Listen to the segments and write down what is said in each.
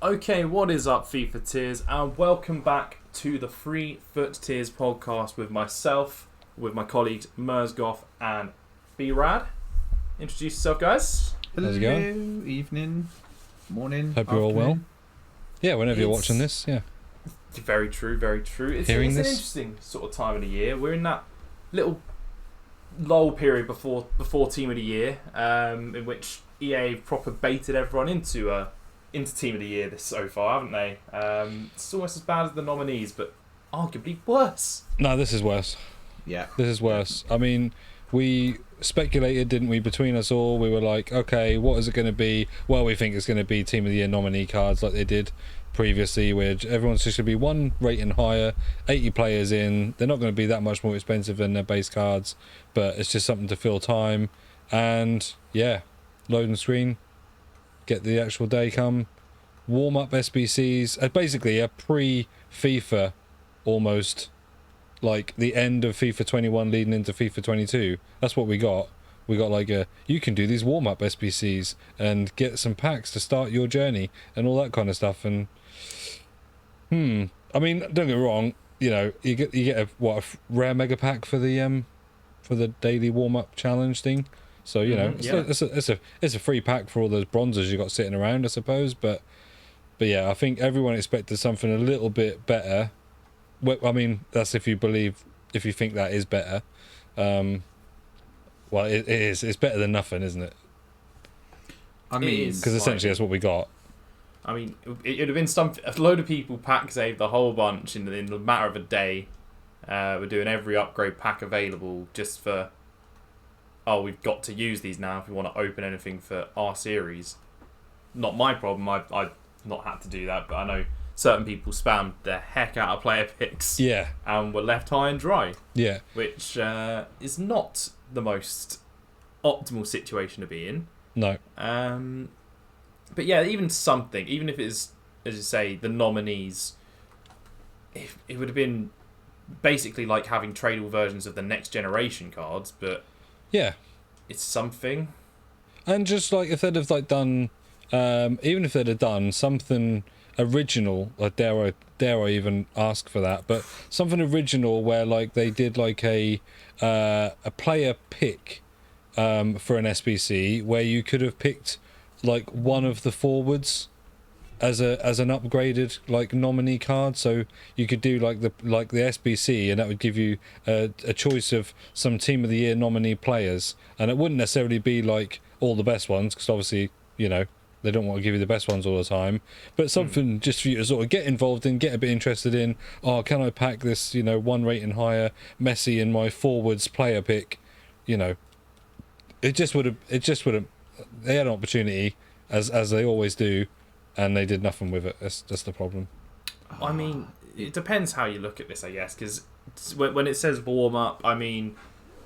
Okay, what is up, FIFA Tiers, and welcome back to the Free FUT Tiers podcast with myself, with my colleagues Mersgoth and B-Rad. Introduce yourself, guys. Hello, How's it going? evening, morning. Hope you're all well. afternoon. Yeah, whenever you're It's- watching this, yeah. Very true, very true. It's an interesting sort of time of the year. We're in that little lull period before Team of the Year, in which EA proper baited everyone into Team of the Year so far, haven't they? It's almost as bad as the nominees, but arguably worse. No, this is worse. Yeah. This is worse. I mean, we speculated, didn't we, between us all? We were like, okay, what is it going to be? Well, we think it's going to be Team of the Year nominee cards like they did previously, where everyone's just going to be one rating higher, 80 players in. They're not going to be that much more expensive than their base cards, but it's just something to fill time. And, yeah, loading screen, get the actual day come, warm up SBCs, basically a pre-FIFA almost, like the end of FIFA 21 leading into FIFA 22. That's what we got. We got like you can do these warm up SBCs and get some packs to start your journey and all that kind of stuff. And I mean, don't get me wrong, you know, you get a rare mega pack for the daily warm up challenge thing. So you know, it's a free pack for all those bronzes you got sitting around, I suppose. But yeah, I think everyone expected something a little bit better. Well, I mean, that's if you think that is better. Well, it is. It's better than nothing, isn't it? I mean, Because essentially that's what we got. I mean, it would have been a load of people pack saved a whole bunch in the matter of a day. We're doing every upgrade pack available just for, we've got to use these now if we want to open anything for our series. Not my problem. I've not had to do that, but I know certain people spammed the heck out of player picks. Yeah. And were left high and dry. Yeah. Which is not the most optimal situation to be in. No. But yeah, even if it is, as you say, the nominees, it would have been basically like having tradable versions of the next generation cards, but yeah, it's something. And just like if they'd have like done, even if they'd have done something original, like dare I even ask for that, but something original where like they did like a player pick for an SBC where you could have picked like one of the forwards as an upgraded like nominee card, so you could do like the SBC, and that would give you a choice of some Team of the Year nominee players, and it wouldn't necessarily be like all the best ones, because obviously, you know, they don't want to give you the best ones all the time, but something just for you to sort of get involved in, get a bit interested in. Oh, can I pack this, you know, one rating higher Messi in my forwards player pick? You know, it just would have. They had an opportunity, as they always do, and they did nothing with it. That's the problem. I mean, it depends how you look at this, I guess, because when it says warm up, I mean,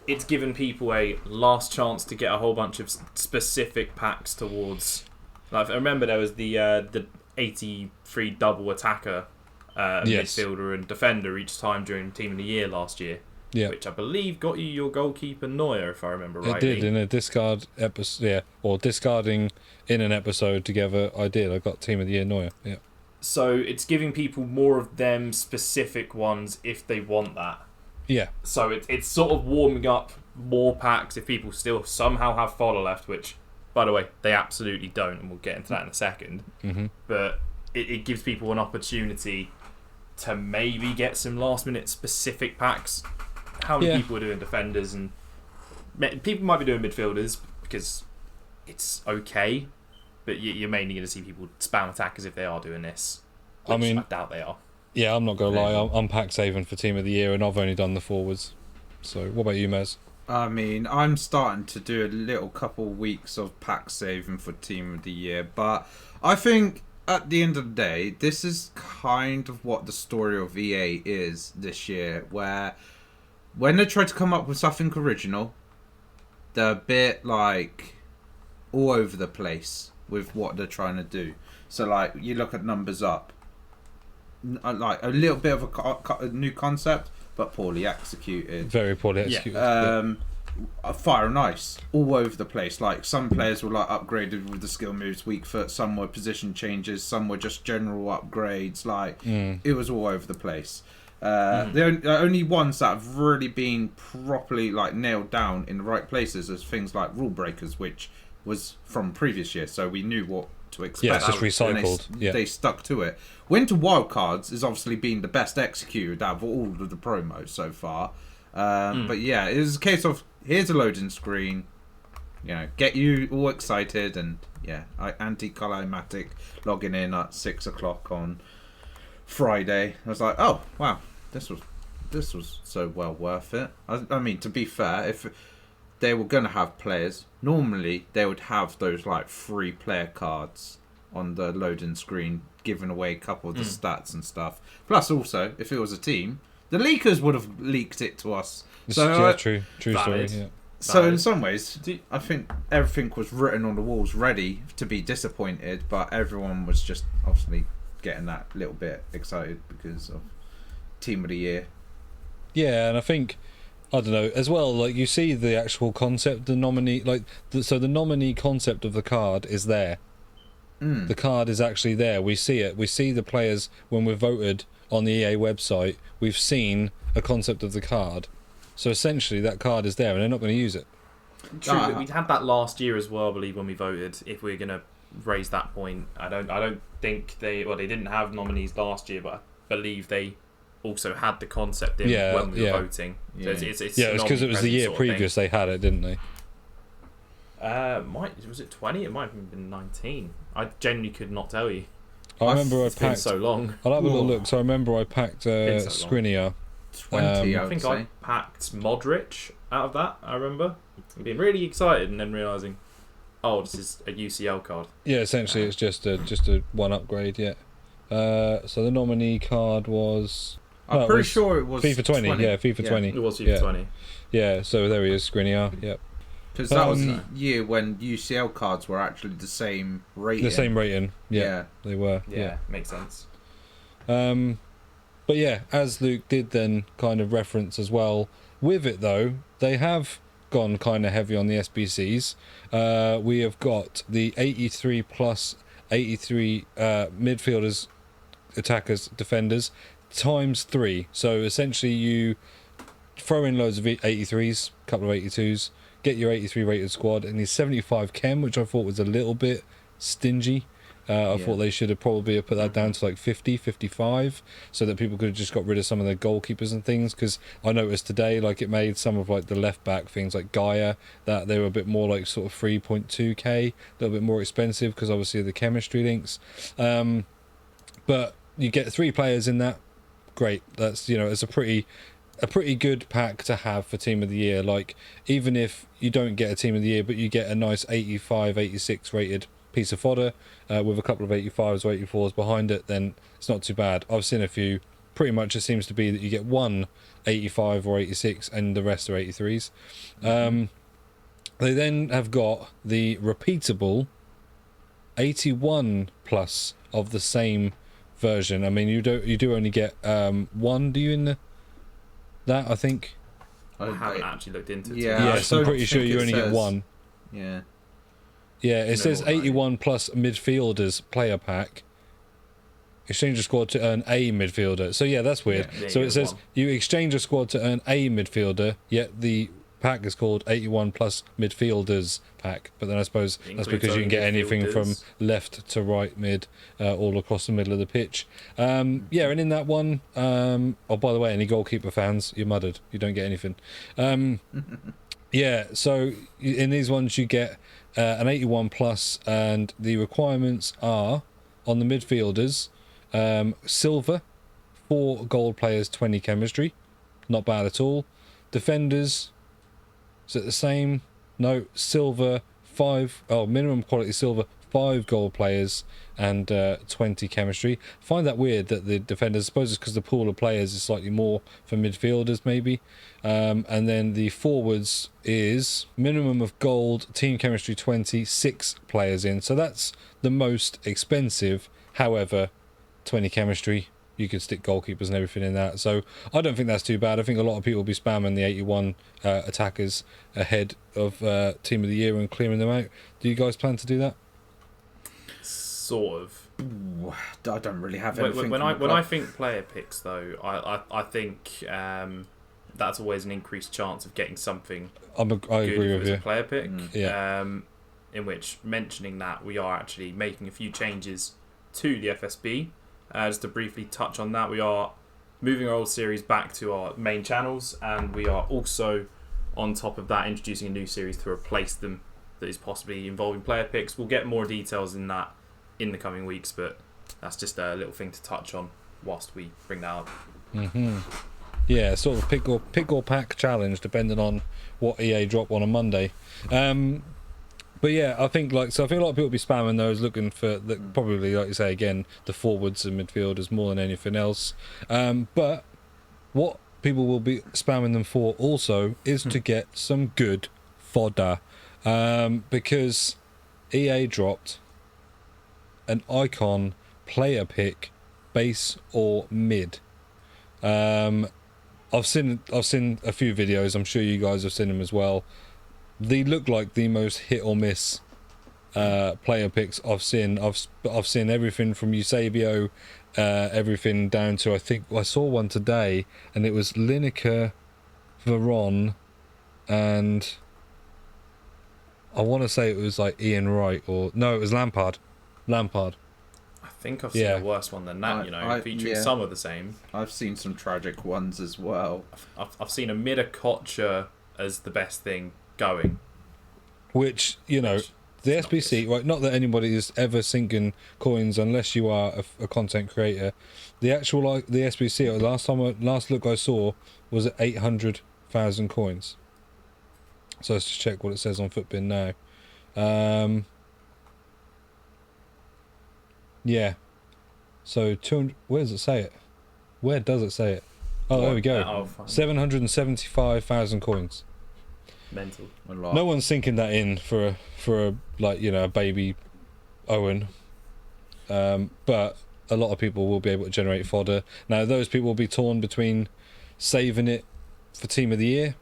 it's given people a last chance to get a whole bunch of specific packs towards. Like, I remember there was the 83 double attacker, Yes. midfielder and defender each time during Team of the Year last year. Yeah. Which I believe got you your goalkeeper Neuer, if I remember rightly. It did in a discard episode, yeah, or discarding in an episode together. I got Team of the Year Neuer. Yeah. So it's giving people more of them specific ones if they want that. Yeah. So it's sort of warming up more packs if people still somehow have fodder left, which, by the way, they absolutely don't, and we'll get into that in a second. Mm-hmm. But it gives people an opportunity to maybe get some last-minute specific packs. How many people are doing defenders, and people might be doing midfielders because it's okay, but you're mainly going to see people spam attackers if they are doing this. I mean, I doubt they are. Yeah, I'm not going to lie. I'm pack saving for Team of the Year, and I've only done the forwards. So, what about you, Mez? I mean, I'm starting to do a little couple weeks of pack saving for Team of the Year, but I think at the end of the day, this is kind of what the story of EA is this year, where when they try to come up with something original, they're a bit like all over the place with what they're trying to do. So like you look at Numbers Up, like a little bit of a new concept, but poorly executed. Very poorly executed. fire and ice all over the place. Like some players were like upgraded with the skill moves, weak foot. Some were position changes. Some were just general upgrades. Like it was all over the place. The only ones that have really been properly like nailed down in the right places is things like rule breakers, which was from previous year, so we knew what to expect. Yeah, it's just recycled. They stuck to it. Winter Wildcards has obviously been the best executed out of all of the promos so far. But yeah, it was a case of here's a loading screen, get you all excited, and anticlimactic logging in at 6 o'clock on Friday. I was like, oh wow, this was so well worth it. I mean, to be fair, if they were gonna have players, normally they would have those like free player cards on the loading screen, giving away a couple of the stats and stuff. Plus, also, if it was a team, the leakers would have leaked it to us. True story. Yeah. So in some ways, I think everything was written on the walls, ready to be disappointed, but everyone was just obviously getting that little bit excited because of Team of the Year. Yeah, and I think, I don't know, as well, like you see the actual concept, the nominee, so the nominee concept of the card is there. The card is actually there. We see it. We see the players when we're voted on the EA website. We've seen a concept of the card. So essentially that card is there and they're not going to use it. True, but we had that last year as well, I believe, when we voted, if we're going to raise that point. I don't think they didn't have nominees last year, but I believe they also had the concept in when we were voting. So it's it's because it was the year previous they had it, didn't they? Was it 20? It might have been 19. I genuinely could not tell you. I remember I It's been packed. so long. I'll have a little look. So I remember I packed Skriniar. 20, I think I packed Modric out of that. I remember being really excited and then realizing, oh, this is a UCL card. Yeah, essentially it's just a one upgrade. Yeah. So the nominee card was. I'm pretty sure it was FIFA 20. Yeah, FIFA 20. It was FIFA 20. Yeah. So there he is, Skriniar. Yep. Because that was the year when UCL cards were actually the same rating. The same rating. Yeah. They were. Yeah, makes sense. But yeah, as Luke did then kind of reference as well, with it though, they have gone kind of heavy on the SBCs. We have got the 83 plus 83 midfielders, attackers, defenders, times 3. So essentially you throw in loads of 83s, a couple of 82s, get your 83 rated squad, and his 75 chem, which I thought was a little bit stingy. I thought they should have probably put that down to like 50, 55, so that people could have just got rid of some of their goalkeepers and things. Because I noticed today, like it made some of like the left back things like Gaia, that they were a bit more like sort of 3.2k, a little bit more expensive because obviously the chemistry links. But you get 3 players in that, great. That's it's a pretty good pack to have for Team of the Year. Like even if you don't get a Team of the Year, but you get a nice 85, 86 rated piece of fodder with a couple of 85s or 84s behind it, then it's not too bad. I've seen a few. Pretty much it seems to be that you get one 85 or 86 and the rest are 83s. They then have got the repeatable 81 plus of the same version. I mean, you do only get one, do you, in that, I think? I haven't actually looked into it. Yes, I'm pretty sure you only get one. Yeah. Yeah, it says 81 plus midfielders player pack. Exchange a squad to earn a midfielder. So yeah, that's weird. Yeah, so it says you exchange a squad to earn a midfielder, yet the pack is called 81 plus midfielders pack. But then I suppose that's because you can get anything from left to right mid, all across the middle of the pitch. Yeah, and in that one, oh by the way, any goalkeeper fans, you're mudded. You don't get anything. Yeah, so in these ones you get an 81 plus, and the requirements are on the midfielders, silver, 4 gold players, 20 chemistry, not bad at all. Defenders, is it the same? No, silver, 5, minimum quality silver, 5 gold players and 20 chemistry. Find that weird that the defenders, I suppose it's because the pool of players is slightly more for midfielders maybe. And then the forwards is minimum of gold, team chemistry 20, 6 players in. So that's the most expensive. However, 20 chemistry, you could stick goalkeepers and everything in that. So I don't think that's too bad. I think a lot of people will be spamming the 81 attackers ahead of Team of the Year and clearing them out. Do you guys plan to do that? Sort of. Ooh, I don't really have anything. When I think player picks, though, I think that's always an increased chance of getting something. I agree with as you. a player pick. Yeah. In which, mentioning that, we are actually making a few changes to the FSB. Just to briefly touch on that, we are moving our old series back to our main channels, and we are also, on top of that, introducing a new series to replace them that is possibly involving player picks. We'll get more details in that in the coming weeks, but that's just a little thing to touch on whilst we bring that up. Yeah, sort of pick or pack challenge, depending on what EA drop on a Monday. But yeah, I think a lot of people will be spamming those, looking for probably, like you say again, the forwards and midfielders more than anything else. But what people will be spamming them for also is to get some good fodder, because EA dropped an icon player pick, base or mid. I've seen a few videos. I'm sure you guys have seen them as well. They look like the most hit or miss player picks I've seen. I've seen everything from Eusebio, everything down to, I think I saw one today, and it was Lineker, Veron, and I want to say it was like Ian Wright, or no, it was Lampard. I think I've seen a worse one than that, featuring some of the same. I've seen some tragic ones as well. I've seen a Midakocha as the best thing going. Which, the SBC, right, not that anybody is ever sinking coins unless you are a content creator. The actual, the SBC, last look I saw was at 800,000 coins. So let's just check what it says on Footbin now. Yeah. So 200. Where does it say it? Where does it say it? Oh, there we go. 775,000 coins. Mental. No one's sinking that in for a baby Owen. But a lot of people will be able to generate fodder. Now those people will be torn between saving it for Team of the Year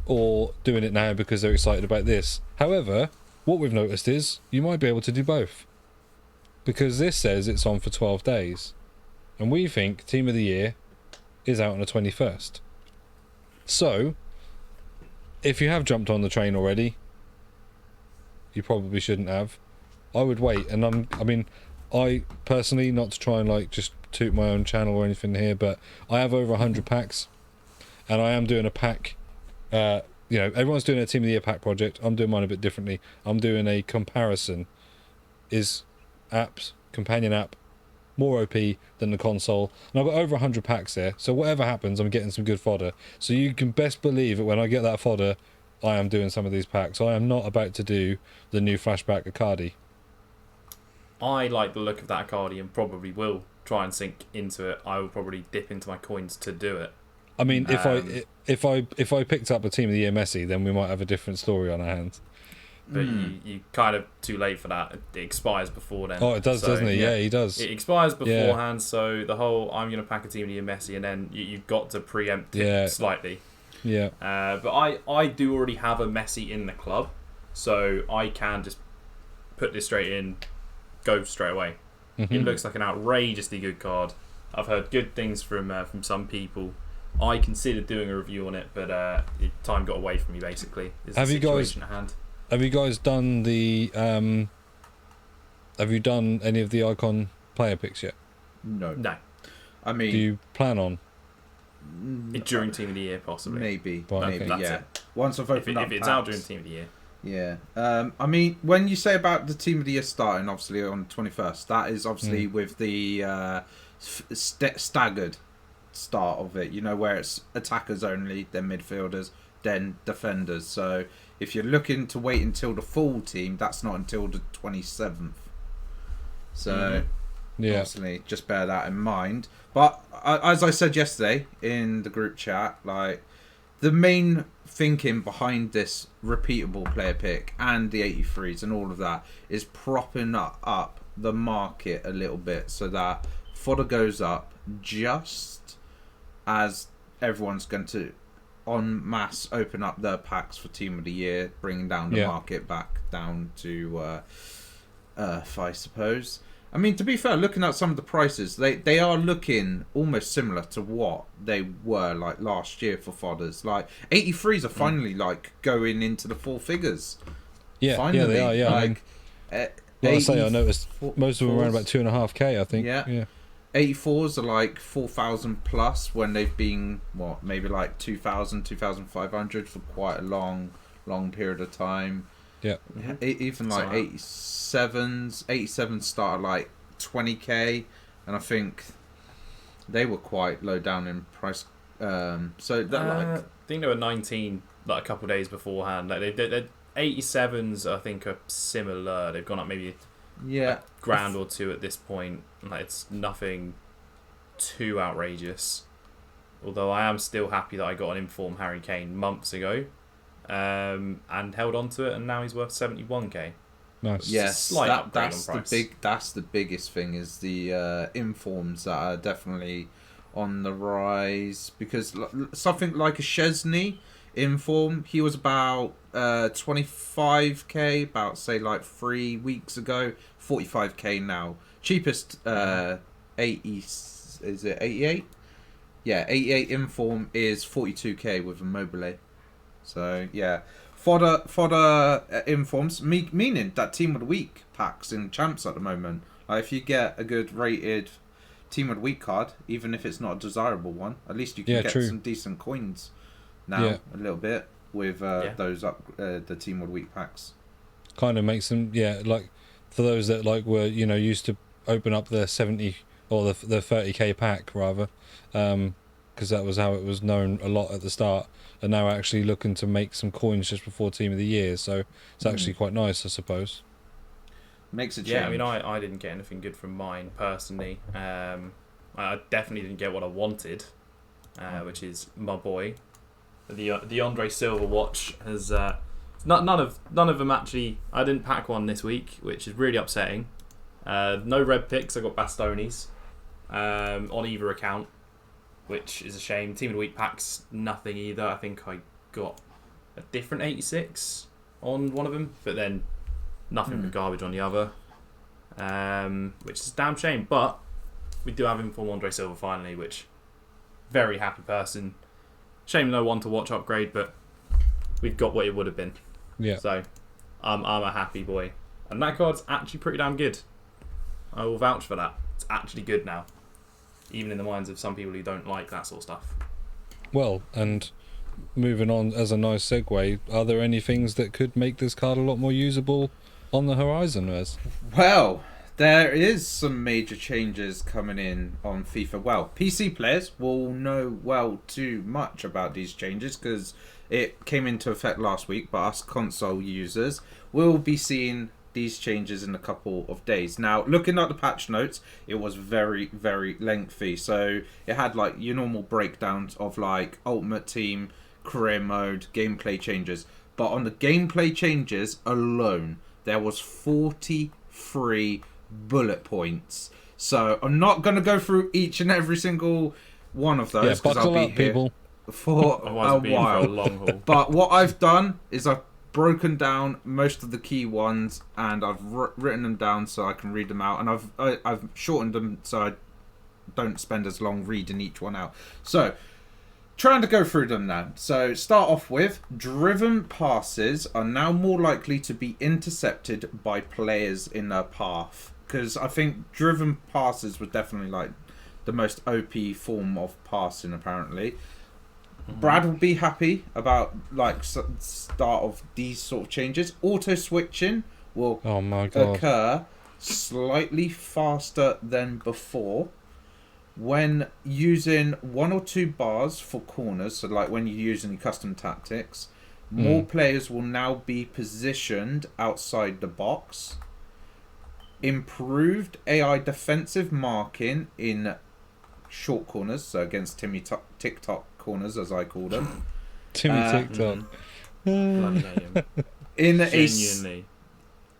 or doing it now because they're excited about this. However, what we've noticed is you might be able to do both, because this says it's on for 12 days, and we think Team of the Year is out on the 21st. So, if you have jumped on the train already, you probably shouldn't have. I would wait, and I personally, not to try and just toot my own channel or anything here, but I have over 100 packs, and I am doing a pack. Everyone's doing a Team of the Year pack project. I'm doing mine a bit differently. I'm doing a comparison. Is apps, companion app, more OP than the console, and I've got over 100 packs there, so whatever happens I'm getting some good fodder. So you can best believe that when I get that fodder, I am doing some of these packs. I am not about to do the new flashback Icardi. I like the look of that Icardi and probably will try and sink into it. I will probably dip into my coins to do it. I mean, if I picked up a Team of the Year Messi, then we might have a different story on our hands. But you kind of too late for that. It expires before then. Oh, it does, doesn't it? Yeah, he does. It expires beforehand, so the whole I'm going to pack a Team of the Year Messi, and then you've got to preempt it slightly. Yeah. But I do already have a Messi in the club, so I can just put this straight in, go straight away. Mm-hmm. It looks like an outrageously good card. I've heard good things from some people. I considered doing a review on it, but time got away from me, basically. Have you guys done the have you done any of the icon player picks yet? No. I mean, do you plan on during Team of the Year, possibly? Maybe. Right, maybe. Yeah. Once I've opened up if it's out during Team of the Year. Yeah. I mean, when you say about the Team of the Year starting, obviously on the 21st, that is obviously with the staggered start of it. Where it's attackers only, then midfielders, then defenders. So if you're looking to wait until the full team, that's not until the 27th. So obviously just bear that in mind. But as I said yesterday in the group chat, the main thinking behind this repeatable player pick and the 83s and all of that is propping up the market a little bit so that fodder goes up just as everyone's going to en masse open up their packs for Team of the Year, bringing down the market back down to Earth, I suppose. I mean, to be fair, looking at some of the prices, they are looking almost similar to what they were like last year for fodders. Like 83s are finally like going into the four figures. Yeah, finally. yeah, they are. Yeah, like, like I say, I noticed most of them are around about 2.5K. I think. Yeah. 84s are like 4,000 plus when they've been maybe like 2,000, 2,500 for quite a long period of time. Yeah. Even like 87s start at like 20k, and I think they were quite low down in price. So that I think they were 19 like a couple of days beforehand. Like they 87s I think are similar. They've gone up maybe a grand or two at this point. Like it's nothing too outrageous. Although I am still happy that I got an informed Harry Kane months ago. And held on to it, and now he's worth 71k. Nice. Yes, that's the biggest thing is the informs that are definitely on the rise, because something like a Chesney inform, he was about 25k about say like 3 weeks ago, 45k now. Cheapest 80, is it 88? Yeah, 88 inform is 42k with a Mobile. So yeah, fodder informs, meaning that Team of the Week packs in champs at the moment. Like if you get a good rated Team of the Week card, even if it's not a desirable one, at least you can get some decent coins now a little bit with those the Team of the Week packs. Kind of makes them like for those that like were used to open up the 70 or the 30k pack rather, because that was how it was known a lot at the start. And now actually looking to make some coins just before Team of the Year, so it's actually quite nice, I suppose. Makes a change. Yeah, I mean, I didn't get anything good from mine personally. I definitely didn't get what I wanted, which is my boy, the Andre Silva watch. Has none of them actually. I didn't pack one this week, which is really upsetting. No red picks. I got Bastonis on either account, which is a shame. Team of the Week packs, nothing either. I think I got a different 86 on one of them, but then nothing but garbage on the other, which is a damn shame. But we do have inform Andre Silva finally, which very happy person. Shame no one to watch upgrade, but we've got what it would have been. Yeah. So I'm a happy boy, and that card's actually pretty damn good. I will vouch for that. It's actually good now, even in the minds of some people who don't like that sort of stuff. Well, and moving on as a nice segue, are there any things that could make this card a lot more usable on the horizon, Wes? Well, there is some major changes coming in on FIFA. Well, PC players will know too much about these changes because it came into effect last week, but us console users will be seeing these changes in a couple of days. Now, looking at the patch notes, it was very, very lengthy. So it had like your normal breakdowns of like Ultimate Team, career mode, gameplay changes. But on the gameplay changes alone, there was 43 bullet points. So I'm not going to go through each and every single one of those because I'll be here people. For a while. For a long haul. But what I've done is I've broken down most of the key ones, and I've written them down so I can read them out, and I've shortened them so I don't spend as long reading each one out. So trying to go through them now. So start off with driven passes are now more likely to be intercepted by players in their path, because I think driven passes were definitely like the most OP form of passing apparently. Brad will be happy about like start of these sort of changes. Auto switching will occur slightly faster than before when using 1 or 2 bars for corners. So like when you're using your custom tactics, more players will now be positioned outside the box. Improved AI defensive marking in short corners, so against Timmy TikTok corners, as I call them. Timmy TikTok. In a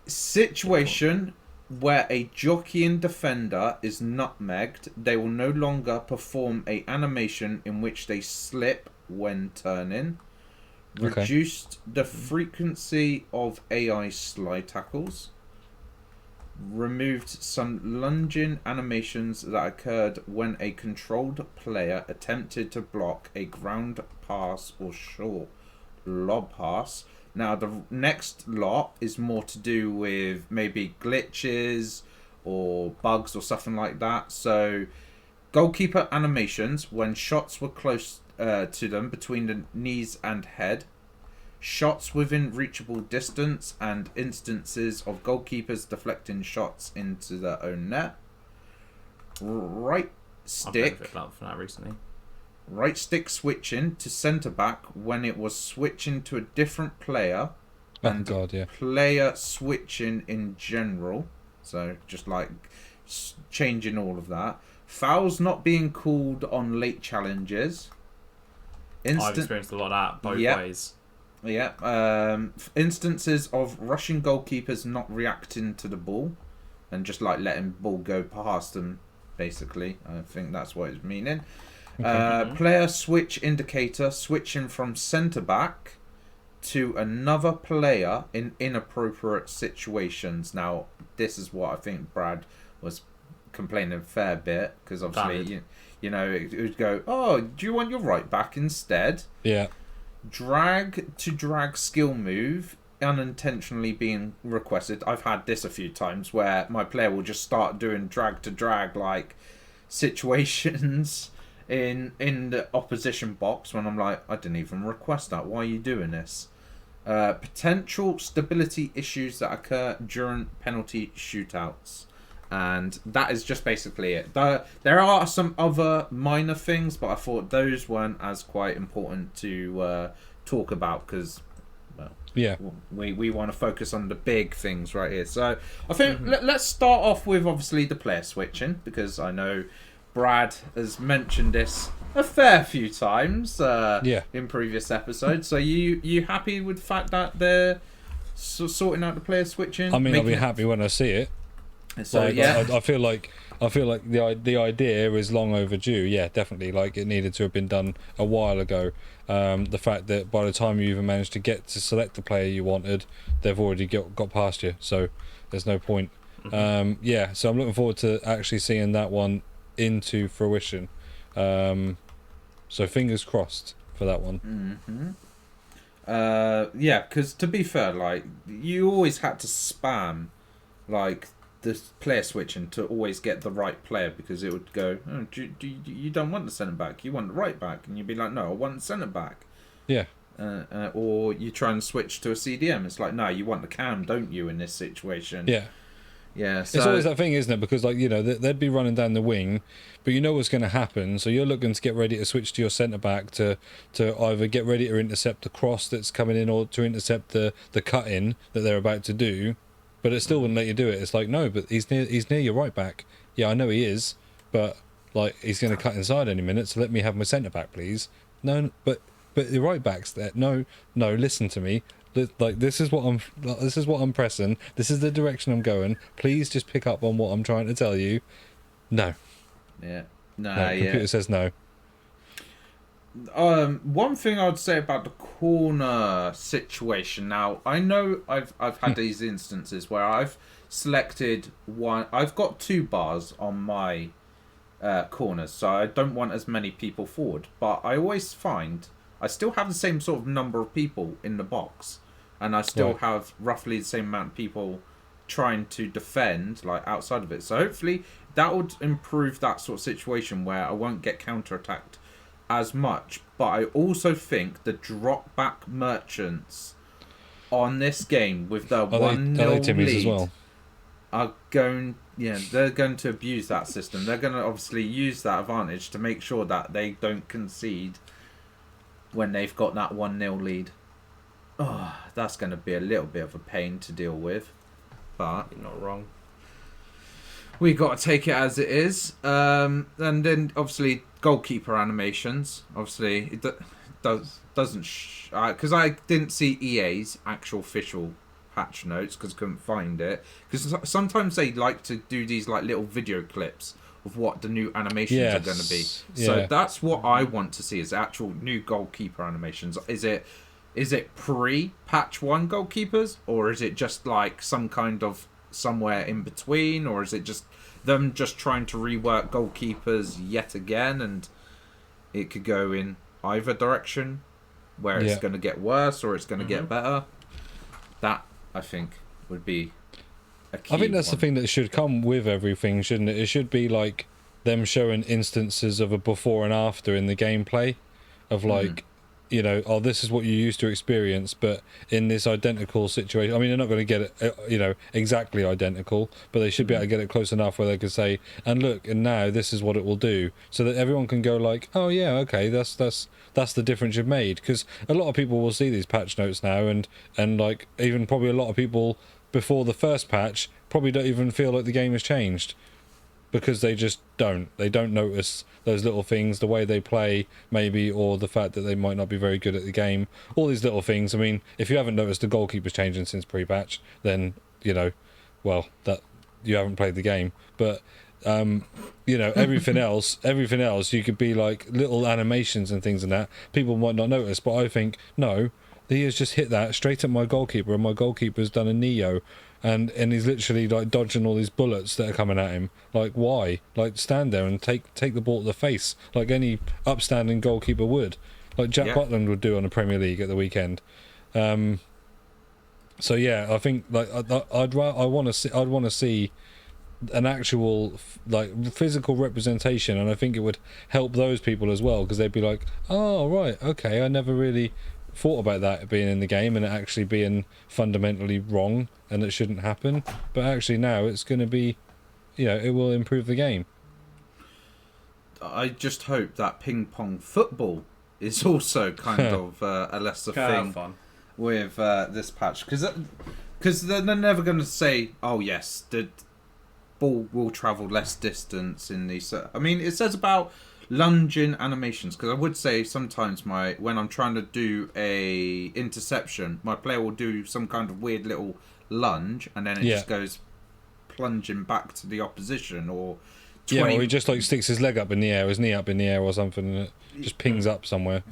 situation where a jockeying defender is nutmegged, they will no longer perform a animation in which they slip when turning. Okay. Reduced the frequency of AI slide tackles. Removed some lunging animations that occurred when a controlled player attempted to block a ground pass or short lob pass. Now, the next lot is more to do with maybe glitches or bugs or something like that. So, goalkeeper animations when shots were close to them between the knees and head. Shots within reachable distance and instances of goalkeepers deflecting shots into their own net. Right stick. I've benefited from that recently. Right stick switching to centre back when it was switching to a different player, and player switching in general. So just like changing all of that. Fouls not being called on late challenges. I've experienced a lot of that both ways. Yeah. Instances of Russian goalkeepers not reacting to the ball and just like letting ball go past them. Basically, I think that's what it's meaning. Player switch indicator switching from centre back to another player in inappropriate situations. Now, this is what I think Brad was complaining a fair bit, because obviously, you know, it would go, oh, do you want your right back instead? Yeah. Drag to drag skill move unintentionally being requested. I've had this a few times where my player will just start doing drag to drag like situations in the opposition box when I'm like, I didn't even request that. Why are you doing this? Potential stability issues that occur during penalty shootouts. And that is just basically it. There are some other minor things, but I thought those weren't as quite important to talk about because, well, yeah, we want to focus on the big things right here. So I think let's start off with obviously the player switching, because I know Brad has mentioned this a fair few times in previous episodes. So you happy with the fact that they're sorting out the player switching? I mean, I'll be happy when I see it. So like, I feel like the idea is long overdue. Yeah, definitely. Like, it needed to have been done a while ago. The fact that by the time you even managed to get to select the player you wanted, they've already got past you. So there's no point. Yeah, so I'm looking forward to actually seeing that one into fruition. So fingers crossed for that one. Yeah, because to be fair, like, you always had to spam like the player switching to always get the right player, because it would go, oh, you don't want the centre back, you want the right back, and you'd be like, no, I want the centre back. Yeah. Or you try and switch to a CDM, it's like, no, you want the cam, don't you, in this situation? Yeah. Yeah, so it's always that thing, isn't it? Because, like, you know, they'd be running down the wing, but you know what's going to happen. So you're looking to get ready to switch to your centre back to either get ready to intercept the cross that's coming in, or to intercept the cut in that they're about to do. But it still wouldn't let you do it. It's like, no, but he's near your right back. Yeah, I know he is, but like, he's going to cut inside any minute. So let me have my centre back, please. No, but the right back's there. No, listen to me. Like, this is what I'm pressing. This is the direction I'm going. Please just pick up on what I'm trying to tell you. No. Yeah. No. Computer says no. One thing I would say about the corner situation. Now, I know I've had these instances where I've selected one. I've got 2 bars on my corners, so I don't want as many people forward. But I always find I still have the same sort of number of people in the box, and I still have roughly the same amount of people trying to defend, like, outside of it. So hopefully that would improve that sort of situation where I won't get counter-attacked as much. But I also think the drop back merchants on this game with the 1-0 lead as well? are going, they're going to abuse that system. They're going to obviously use that advantage to make sure that they don't concede when they've got that 1-0 lead. Oh, that's going to be a little bit of a pain to deal with, but you're not wrong. We got to take it as it is. And then obviously goalkeeper animations. Obviously it doesn't because I didn't see EA's actual official patch notes because I couldn't find it. Because sometimes they like to do these like little video clips of what the new animations are going to be. So that's what I want to see, is actual new goalkeeper animations. Is it pre-patch 1 goalkeepers, or is it just like some kind of somewhere in between, or is it just them just trying to rework goalkeepers yet again, and it could go in either direction, where it's going to get worse or it's going to get better? That, I think, would be a key I think that's one. the thing that should come with everything, shouldn't it? It should be like them showing instances of a before and after in the gameplay, of like, you know, oh, this is what you used to experience, but in this identical situation. I mean, they're not going to get it, you know, exactly identical, but they should be able to get it close enough where they can say, and look, and now this is what it will do, so that everyone can go like, oh yeah, okay, that's the difference you've made. Because a lot of people will see these patch notes now, and like even probably a lot of people before the first patch probably don't even feel like the game has changed, because they just don't notice those little things, the way they play maybe, or the fact that they might not be very good at the game, all these little things. I mean, if you haven't noticed the goalkeepers changing since pre-patch, then, you know, well, that you haven't played the game. But you know, everything else you could be like little animations and things and that people might not notice, but I think no, he has just hit that straight at my goalkeeper, and my goalkeeper's done a neo, and he's literally like dodging all these bullets that are coming at him. Like, why? Like, stand there and take the ball to the face like any upstanding goalkeeper would, like Jack Butland would do on the Premier League at the weekend. So yeah, I think like I'd want to see an actual like physical representation, and I think it would help those people as well, because they'd be like, oh right, okay, I never really thought about that being in the game and it actually being fundamentally wrong and it shouldn't happen, but actually now it's going to be, you know, it will improve the game. I just hope that ping pong football is also kind of a lesser thing with this patch, because they're never going to say, oh yes, the ball will travel less distance in these. I mean, it says about lunging animations, because I would say sometimes when I'm trying to do a interception, my player will do some kind of weird little lunge, and then it just goes plunging back to the opposition, or 20... or he just like sticks his leg up in the air, his knee up in the air or something, and it just pings up somewhere.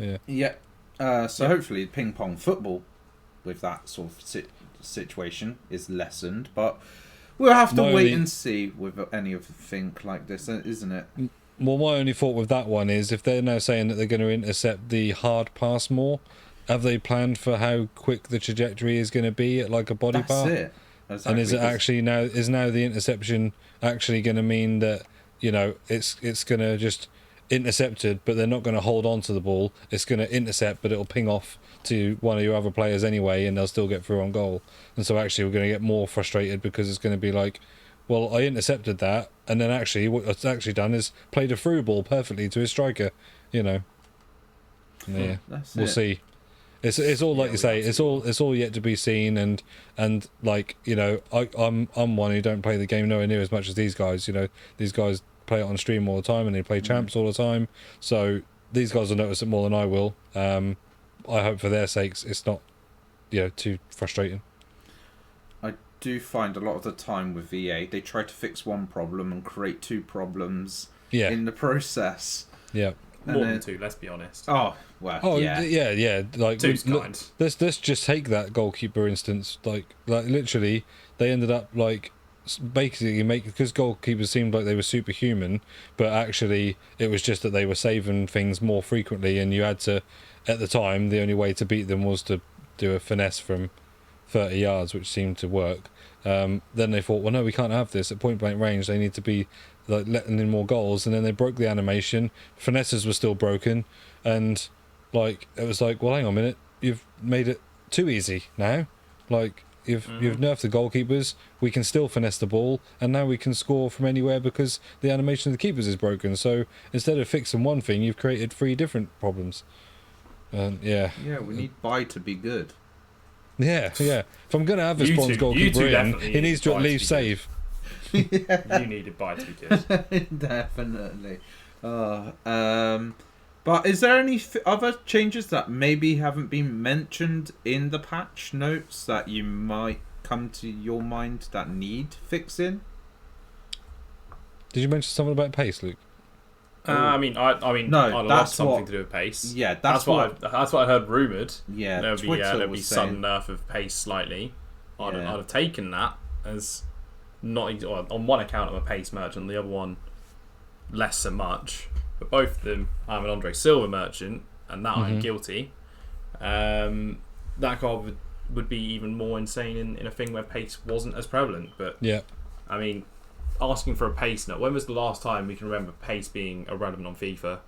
So hopefully ping pong football with that sort of situation is lessened, but we'll have to wait and see with anything like this, isn't it? Well, my only thought with that one is, if they're now saying that they're going to intercept the hard pass more, have they planned for how quick the trajectory is going to be at like a body part? That's it. Exactly. And is it actually now the interception actually going to mean that, you know, it's going to just intercepted, but they're not going to hold on to the ball. It's going to intercept, but it'll ping off to one of your other players anyway, and they'll still get through on goal. And so actually we're going to get more frustrated, because it's going to be like, well, I intercepted that, and then actually what it's actually done is played a through ball perfectly to his striker, you know. Yeah, we'll see. It's all like you say. It's all yet to be seen, and like, you know, I'm one who don't play the game nowhere near as much as these guys. You know, these guys play it on stream all the time, and they play champs all the time. So these guys will notice it more than I will. I hope for their sakes it's not, you know, too frustrating. I do find a lot of the time with VA, they try to fix one problem and create two problems in the process. Yeah. More than two, let's be honest. Oh, well, yeah. Like, two's kind. Let's just take that goalkeeper instance. Like literally, they ended up like basically because goalkeepers seemed like they were superhuman, but actually it was just that they were saving things more frequently, and you had to, at the time, the only way to beat them was to do a finesse from 30 yards, which seemed to work. Then they thought, well, no, we can't have this at point blank range. They need to be like letting in more goals, and then they broke the animation. Finesses were still broken, and like it was like, well, hang on a minute, you've made it too easy now. Like you've nerfed the goalkeepers. We can still finesse the ball, and now we can score from anywhere because the animation of the keepers is broken. So instead of fixing one thing, you've created 3 different problems. Yeah, we need Bai to be good. Yeah. If I'm gonna have a Spawns goalkeeper in, he needs to at least save. You needed Bai to be good. Definitely. But is there any other changes that maybe haven't been mentioned in the patch notes that you might come to your mind that need fixing? Did you mention something about pace, Luke? I mean, no, I'd love that's something what- to do with pace. Yeah, That's what I heard rumoured. Yeah, There'd be Twitter there'd be was some saying. nerf of pace slightly. I'd Yeah. have taken that as not well, on one account I'm a pace merchant, the other one less so much. But both of them, I'm an Andre Silva merchant, and that I'm guilty. That card would be even more insane in a thing where pace wasn't as prevalent. But Yeah. I mean, asking for a pace note. When was the last time we can remember pace being irrelevant on FIFA?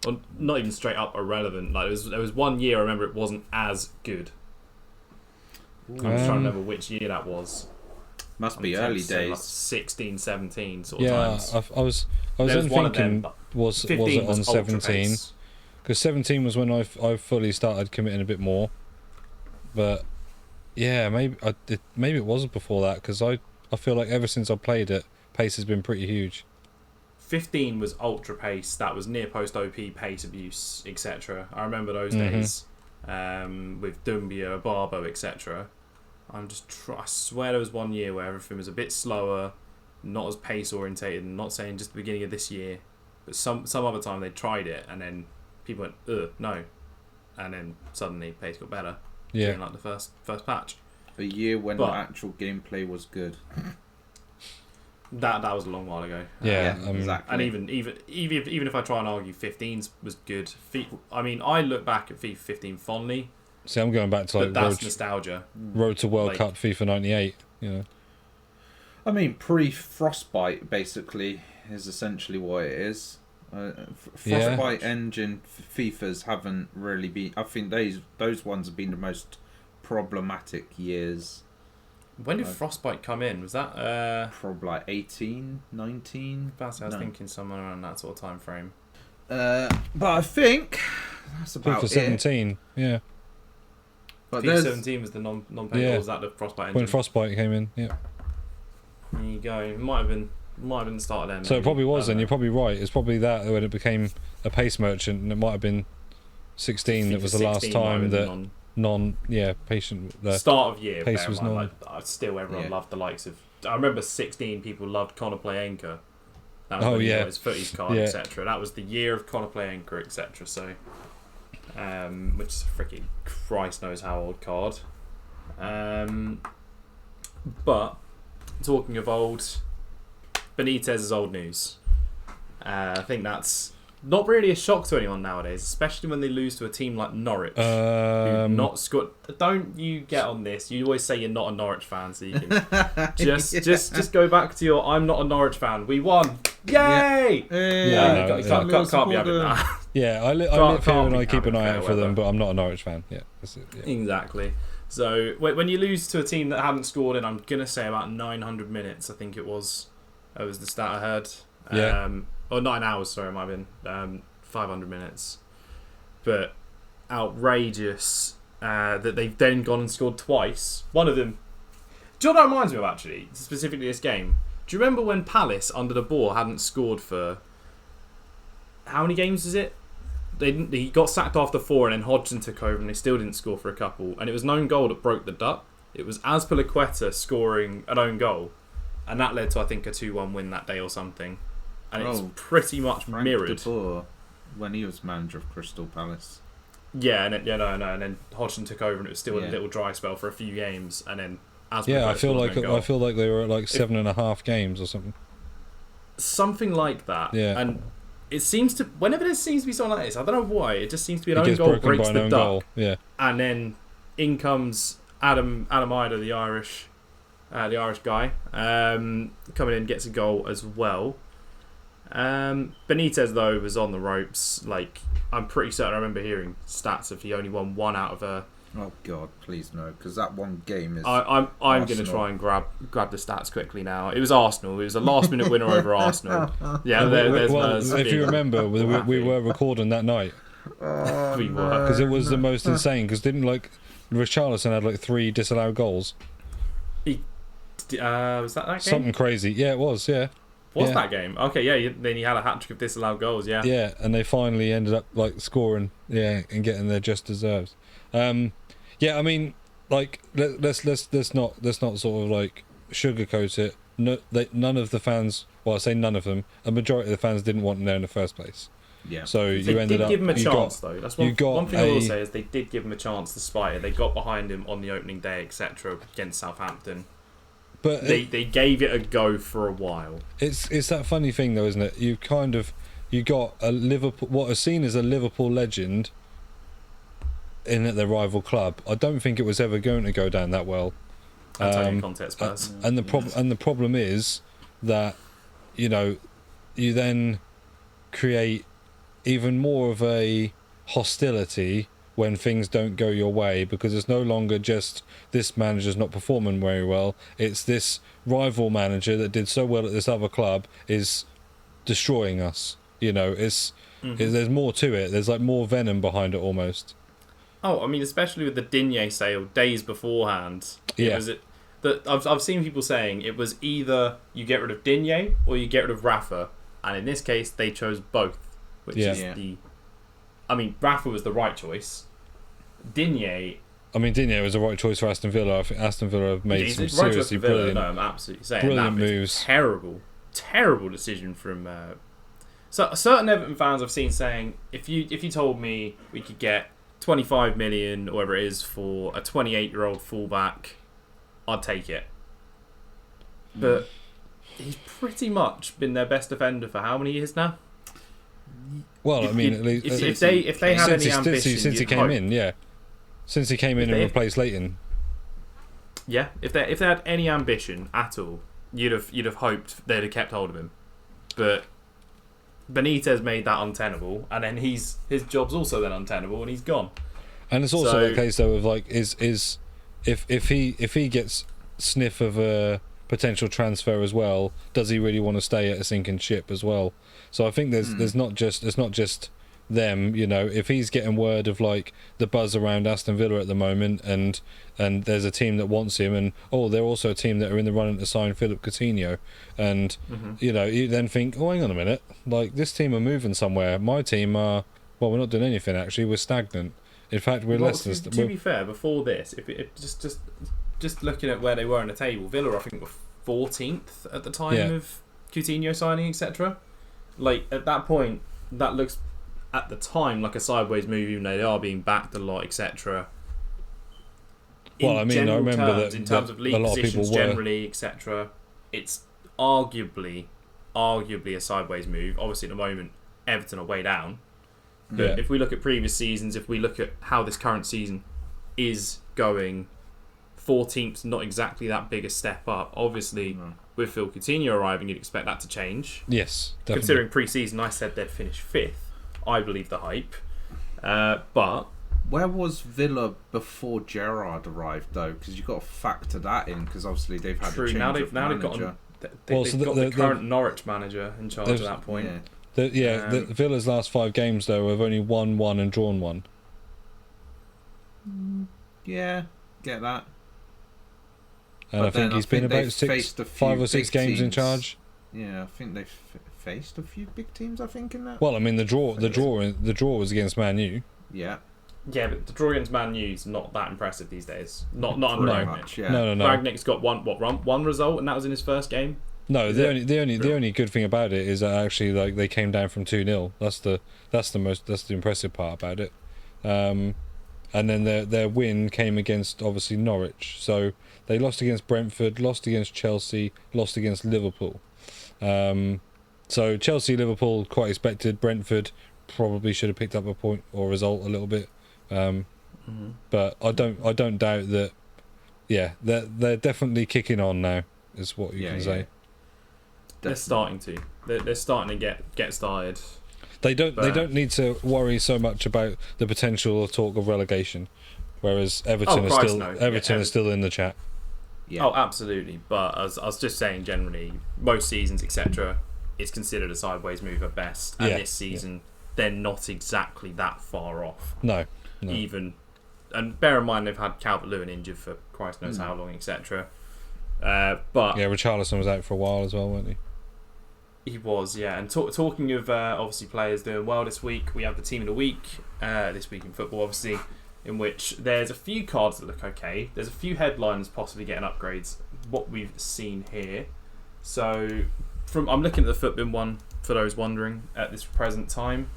Or not even straight up irrelevant. Like there was 1 year I remember it wasn't as good. I'm just trying to remember which year that was. Must be I'm early tempted to say, like days. 16, 17 sort of Yeah, times. I was There was then one of them, thinking, but was it 15 on was ultra 17? pace. Because 17 was when I fully started committing a bit more. But yeah, maybe it wasn't before that, because I feel like ever since I played it, pace has been pretty huge. 15 was ultra pace. That was near post OP, pace abuse, etc. I remember those days with Dumbia, Barbo, etc. I swear there was 1 year where everything was a bit slower, not as pace orientated. And not saying just the beginning of this year, but some other time they tried it and then people went, ugh, no, and then suddenly pace got better. Yeah. During like the first patch. A year when But- the actual gameplay was good. That was a long while ago. Yeah, exactly. And even if I try and argue 15's was good, I mean, I look back at FIFA 15 fondly, See, I'm going back to but like that's nostalgia. Road to World like- Cup FIFA 98. You know. I mean, pre-Frostbite basically is essentially what it is. Frostbite engine FIFAs haven't really been. I think those ones have been the most problematic years. When did Frostbite come in? Was that Probably like 18, 19. I was No. thinking somewhere around that sort of time frame. But I think that's about FIFA it. 17. Yeah. But FIFA there's 17 was the non-paintball. Yeah. Was that the Frostbite engine? When Frostbite came in. Yeah. There you go. It might have been the start of them. So it probably was, I and don't you're probably right. It's probably that when it became a pace merchant, and it might have been 16 that FIFA was the last 16 might have time been that patient. start of year. pace Bear in was mind, non- still everyone Yeah. loved the likes of. I remember 16 people loved Connor Play Anchor. That was Oh, when he yeah. got his footies card, Yeah. etc. That was the year of Connor Play Anchor, etc. So, which is a freaking Christ knows how old card. But talking of old, Benítez is old news. I think that's not really a shock to anyone nowadays, especially when they lose to a team like Norwich. Who not scored. Don't you get on this? You always say you're not a Norwich fan, so you can just go back to your I'm not a Norwich fan. We won. Yay! Yeah, no, Can't be having that. Yeah, I live Can't here and be I keep an having eye out fair for them, weather. but I'm not a Norwich fan. Yeah, that's it. Yeah. Exactly. So when you lose to a team that hadn't scored in, I'm gonna say about 900 minutes. I think it was. That was the stat I heard. Yeah. Or 9 hours. Sorry, it might have been 500 minutes. But outrageous that they've then gone and scored twice. One of them. Do you know what that reminds me of actually? Specifically this game. Do you remember when Palace under the ball hadn't scored for how many games is it? He got sacked after 4 and then Hodgson took over and they still didn't score for a couple. And it was an own goal that broke the duck. It was Azpilicueta scoring an own goal. And that led to, I think, a 2-1 win that day or something. And it's pretty much Frank mirrored. de Boer, when he was manager of Crystal Palace. Yeah, and then Hodgson took over and it was still a Yeah. little dry spell for a few games. And then Azpilicueta Yeah, I feel scored like an own goal. they were at like 7.5 games or something. Something like that. Yeah. And it seems to, whenever there seems to be something like this, I don't know why, it just seems to be an It own gets goal broken breaks by an the own duck. goal. Yeah. And then in comes Adam Ida, the Irish guy, coming in, gets a goal as well. Benítez though was on the ropes. Like I'm pretty certain I remember hearing stats of he only won 1 out of a. Oh God, please no, because that one game is. I'm going to Arsenal. try and grab the stats quickly now. It was Arsenal. It was a last minute winner over Arsenal. Yeah, there's if you remember, we were recording that night we were. because it was the most insane. Because didn't like Richarlison had like 3 disallowed goals. Was that game? Something crazy. Yeah, it was. Yeah. Was Yeah. that game? Okay, yeah. Then he had a hat trick of disallowed goals. Yeah. Yeah, and they finally ended up like scoring, and getting their just deserves. Yeah, I mean, like let's not sort of like sugarcoat it. No, none of the fans. Well, I say none of them. A majority of the fans didn't want him there in the first place. Yeah. So They you ended did up. give him a you chance, got, though. That's you one got thing I will say is they did give him a chance despite it. They got behind him on the opening day, etc., against Southampton. But they gave it a go for a while. It's that funny thing though, isn't it? You got a Liverpool, what is seen as a Liverpool legend, in at their rival club. I don't think it was ever going to go down that well. Antonio Conte Spurs. And the problem is that you then create even more of a hostility when things don't go your way, because it's no longer just this manager's not performing very well, it's this rival manager that did so well at this other club is destroying us. There's more to it. There's like more venom behind it almost. Oh, I mean, especially with the Digne sale days beforehand. Yeah. I've seen people saying it was either you get rid of Digne or you get rid of Rafa, and in this case they chose both, which is I mean, Rafa was the right choice. Digne was the right choice for Aston Villa. I think Aston Villa have made some seriously brilliant, no, I'm absolutely saying brilliant that moves. Terrible decision from. So certain Everton fans I've seen saying, if you told me we could get 25 million or whatever it is for a 28-year-old fullback, I'd take it. But he's pretty much been their best defender for how many years now? Well, I mean, at least if they had any ambition, since he came in, yeah. Since he came in and replaced Leighton. Yeah, if they had any ambition at all, you'd have hoped they'd have kept hold of him. But Benítez made that untenable, and then his job's also then untenable, and he's gone. And it's also the case though of like if he gets sniff of a potential transfer as well, does he really want to stay at a sinking ship as well? So I think it's not just them, if he's getting word of like the buzz around Aston Villa at the moment, and there's a team that wants him, and they're also a team that are in the running to sign Philip Coutinho, and you then think, hang on a minute, like this team are moving somewhere. My team are, well, we're not doing anything actually. We're stagnant. In fact, we're less than. To be fair, before this, if just looking at where they were in the table, Villa I think were 14th at the time of Coutinho signing, etc. Like at that point, that looks at the time like a sideways move, even though they are being backed a lot, etc. Well, I mean, I remember that in terms of league a lot of people positions generally, etc. It's arguably a sideways move. Obviously, at the moment, Everton are way down. But if we look at previous seasons, if we look at how this current season is going, 14th, not exactly that big a step up. Obviously, with Phil Coutinho arriving, you'd expect that to change. Yes, definitely. Considering pre-season, I said they'd finish 5th. I believe the hype. But where was Villa before Gerrard arrived, though? Because you've got to factor that in, because obviously they've had a change of manager. They've got the current Norwich manager in charge at that point. The Villa's last 5 games, though, have only won 1 and drawn 1. Yeah, get that. And I think he's been about 5 or 6 games in charge. Yeah, I think they've faced a few big teams, I think, in that. Well, I mean, the draw was against Man U. Yeah. Yeah, but the draw against Man U's not that impressive these days. Not under Ragnick. Yeah. No. Ragnick's got one result, and that was in his first game. No, the only good thing about it is that actually like they came down from 2-0. That's the impressive part about it. And then their win came against obviously Norwich. So they lost against Brentford, lost against Chelsea, lost against Liverpool. So Chelsea, Liverpool quite expected. Brentford probably should have picked up a point or result a little bit. But I don't doubt that. Yeah, they're definitely kicking on now. Is what you can say. They're starting to. They're starting to get started. They don't need to worry so much about the potential or talk of relegation, whereas Everton is still in the chat. Yeah. Oh, absolutely. But as I was just saying, generally, most seasons, etc., it's considered a sideways move at best. And this season, they're not exactly that far off. No. Even, and bear in mind they've had Calvert-Lewin injured for Christ knows how long, etc. But Richarlison was out for a while as well, wasn't he? He was, yeah. And talking of obviously players doing well this week, we have the team of the week this week in football. Obviously, in which there's a few cards that look okay. There's a few headlines possibly getting upgrades. What we've seen here. So, I'm looking at the FUT one for those wondering at this present time.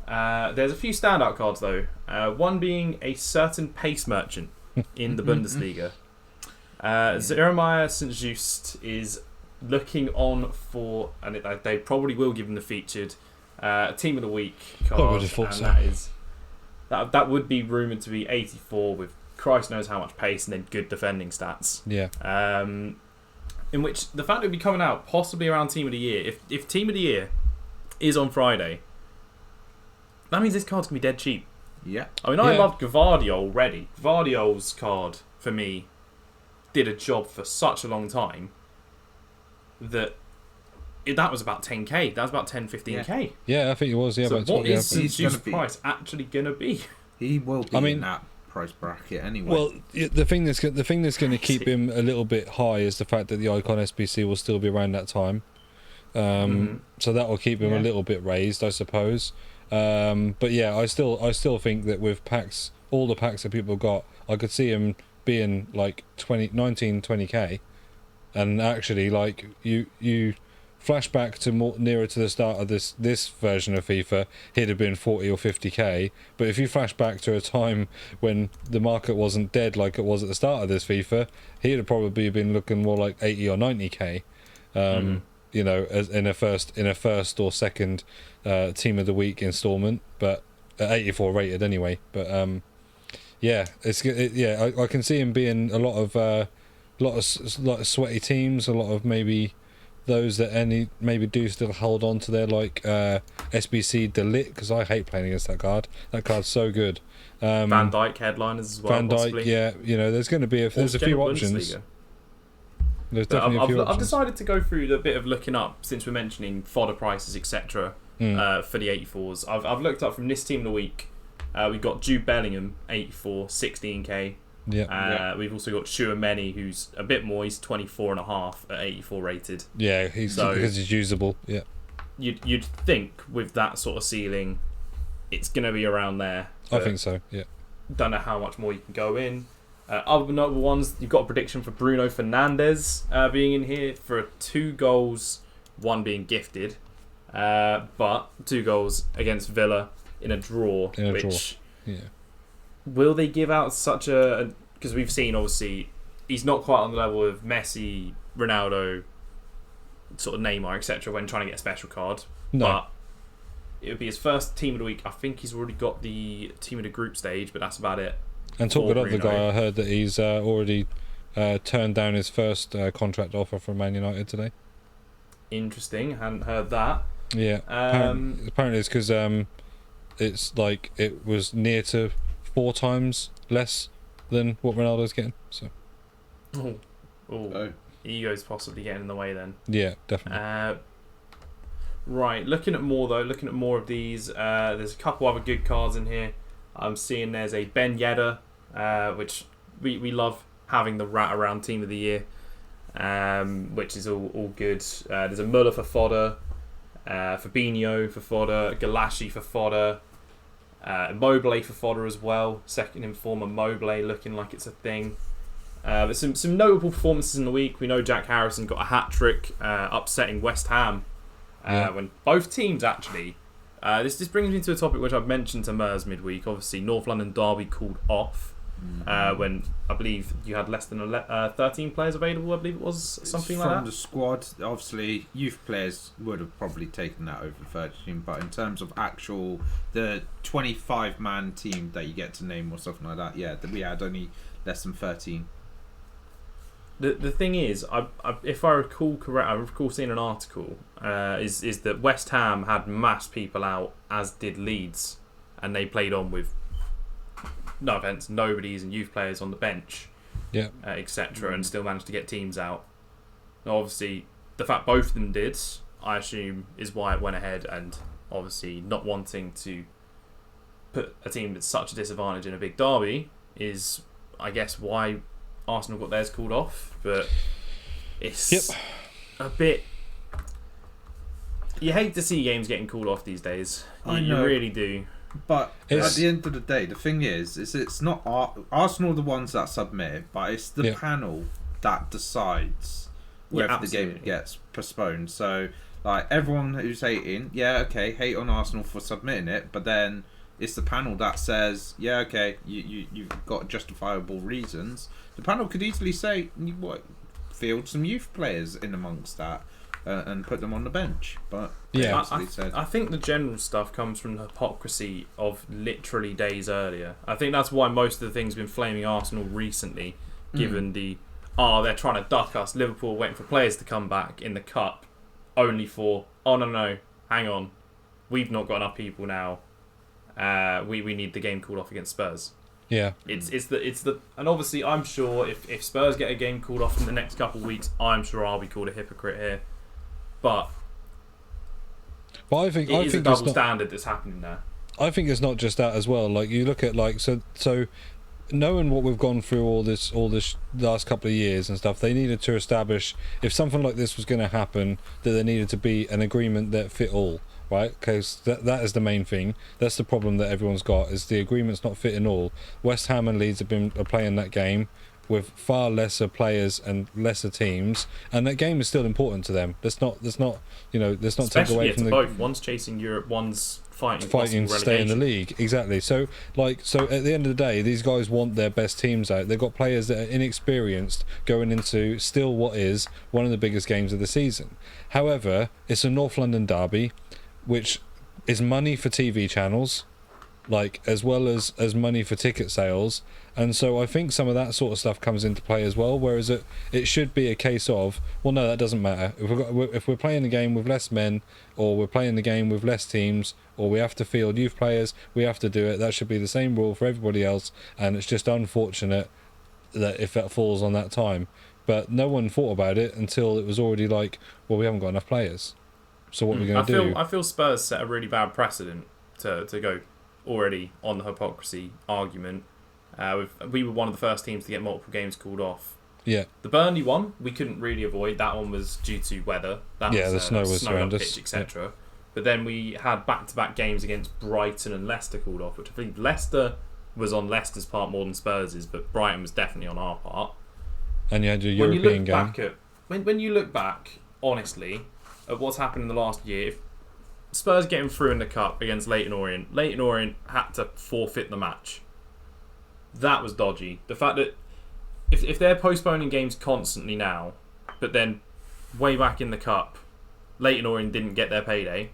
There's a few standout cards though. One being a certain pace merchant in the Bundesliga. Jeremiah St. Just is looking on for, and they probably will give him the featured Team of the Week card. I would have thought so. That would be rumoured to be 84 with Christ knows how much pace and then good defending stats. Yeah. In which the fact it would be coming out possibly around Team of the Year, if Team of the Year is on Friday, that means this card's going to be dead cheap. Yeah. I mean, I loved Gvardiol already. Gvardiol's card, for me, did a job for such a long time that was about 10k. That was about 10, 15k. Yeah, I think it was. Yeah, so about what is his be, price actually going to be? He will be in that price bracket anyway. Well, the thing that's going to keep him a little bit high is the fact that the Icon SBC will still be around that time. So that will keep him a little bit raised, I suppose. But yeah, I still think that with packs, all the packs that people got, I could see him being like 20k, and actually like you flash back to nearer to the start of this version of FIFA, he'd have been 40 or 50k. But if you flash back to a time when the market wasn't dead like it was at the start of this FIFA, he'd have probably been looking more like 80 or 90k. You know, as in a first or second Team of the Week installment, but 84 rated anyway. But I can see him being a lot of sweaty teams, a lot of maybe those that maybe do still hold on to their like SBC Delit, because I hate playing against that card. That card's so good. Van Dijk headliners as well. Van Dijk, possibly. Yeah, you know, there's going to be there's a few options. There's definitely a few options. I've decided to go through the bit of looking up, since we're mentioning fodder prices, etc. For the 84s. I've looked up from this Team of the Week. We've got Jude Bellingham, 84, 16k. Yeah. We've also got Chouameni, who's a bit more. He's 24.5 at 84 rated. Yeah, because he's usable. Yeah. You'd think with that sort of ceiling, it's going to be around there. I think so. Yeah. Don't know how much more you can go in. Other notable ones, you've got a prediction for Bruno Fernandes being in here for 2 goals, 1 being gifted, but 2 goals against Villa in a draw. Will they give out such a... Because we've seen, obviously, he's not quite on the level of Messi, Ronaldo, sort of Neymar, etc. when trying to get a special card. No. But it would be his first Team of the Week. I think he's already got the Team of the Group stage, but that's about it. And talking about the guy, I heard that he's already turned down his first contract offer from Man United today. Interesting, hadn't heard that. Yeah, apparently it's because it's like it was near to 4 times less than what Ronaldo's getting. So, ego's possibly getting in the way then. Yeah, definitely. Right, looking at more of these. There's a couple other good cards in here. I'm seeing there's a Ben Yedder, which we love having the rat around Team of the Year, which is all good. There's a Muller for fodder, Fabinho for fodder, Galashi for fodder, Mobley for fodder as well. Second informer Mobley looking like it's a thing. But some notable performances in the week. We know Jack Harrison got a hat-trick, upsetting West Ham when both teams actually... This brings me to a topic which I've mentioned to Mers midweek. Obviously, North London Derby called off when I believe you had less than 13 players available. I believe it was something like that. From the squad, obviously, youth players would have probably taken that over 13. But in terms of the 25-man team that you get to name or something like that, yeah, we had only less than 13. The thing is, if I recall correct, I recall seeing an article is that West Ham had massed people out, as did Leeds, and they played on with no offence, nobodies and youth players on the bench, etc., and still managed to get teams out. Now, obviously, the fact both of them did, I assume, is why it went ahead, and obviously not wanting to put a team at such a disadvantage in a big derby is, I guess, why Arsenal got theirs called off. But it's a bit... You hate to see games getting called off these days. You really do. But at the end of the day, the thing is it's not Arsenal the ones that submit, but it's the panel that decides whether the game gets postponed. So, like, everyone who's hating, hate on Arsenal for submitting it, but then it's the panel that says, you've got justifiable reasons. The panel could easily say, field some youth players in amongst that. And put them on the bench, but I think the general stuff comes from the hypocrisy of literally days earlier. I think that's why most of the things have been flaming Arsenal recently, given they're trying to duck us. Liverpool waiting for players to come back in the cup, only for no, hang on, we've not got enough people now. We need the game called off against Spurs. Yeah, it's the and obviously I'm sure if Spurs get a game called off in the next couple of weeks, I'm sure I'll be called a hypocrite here. But I think it's a double standard that's happening there. I think it's not just that as well. Like, you look at, like, so knowing what we've gone through all this last couple of years and stuff, they needed to establish, if something like this was going to happen, that there needed to be an agreement that fit all, right? Because that is the main thing. That's the problem that everyone's got, is the agreement's not fitting all. West Ham and Leeds are playing that game with far lesser players and lesser teams, and that game is still important to them. Let's not take away from both. One's chasing Europe, one's fighting to stay in the league. Exactly. So at the end of the day, these guys want their best teams out. They've got players that are inexperienced going into still what is one of the biggest games of the season. However, it's a North London derby, which is money for TV channels, like, as well as money for ticket sales. And so I think some of that sort of stuff comes into play as well, whereas it should be a case of, well, no, that doesn't matter. If we're playing the game with less men, or we're playing the game with less teams, or we have to field youth players, we have to do it. That should be the same rule for everybody else, and it's just unfortunate that if that falls on that time. But no one thought about it until it was already like, well, we haven't got enough players. So what are we going to do? I feel Spurs set a really bad precedent to go already on the hypocrisy argument. We were one of the first teams to get multiple games called off. Yeah. The Burnley one, we couldn't really avoid. That one was due to weather. The snow was horrendous, pitch, etc. Yeah. But then we had back-to-back games against Brighton and Leicester called off, which I think Leicester was on Leicester's part more than Spurs's, but Brighton was definitely on our part. And you had your European game. When you look back, honestly, at what's happened in the last year, if Spurs getting through in the cup against Leyton Orient had to forfeit the match. That was dodgy. The fact that if they're postponing games constantly now, but then way back in the cup, Leyton Orient didn't get their payday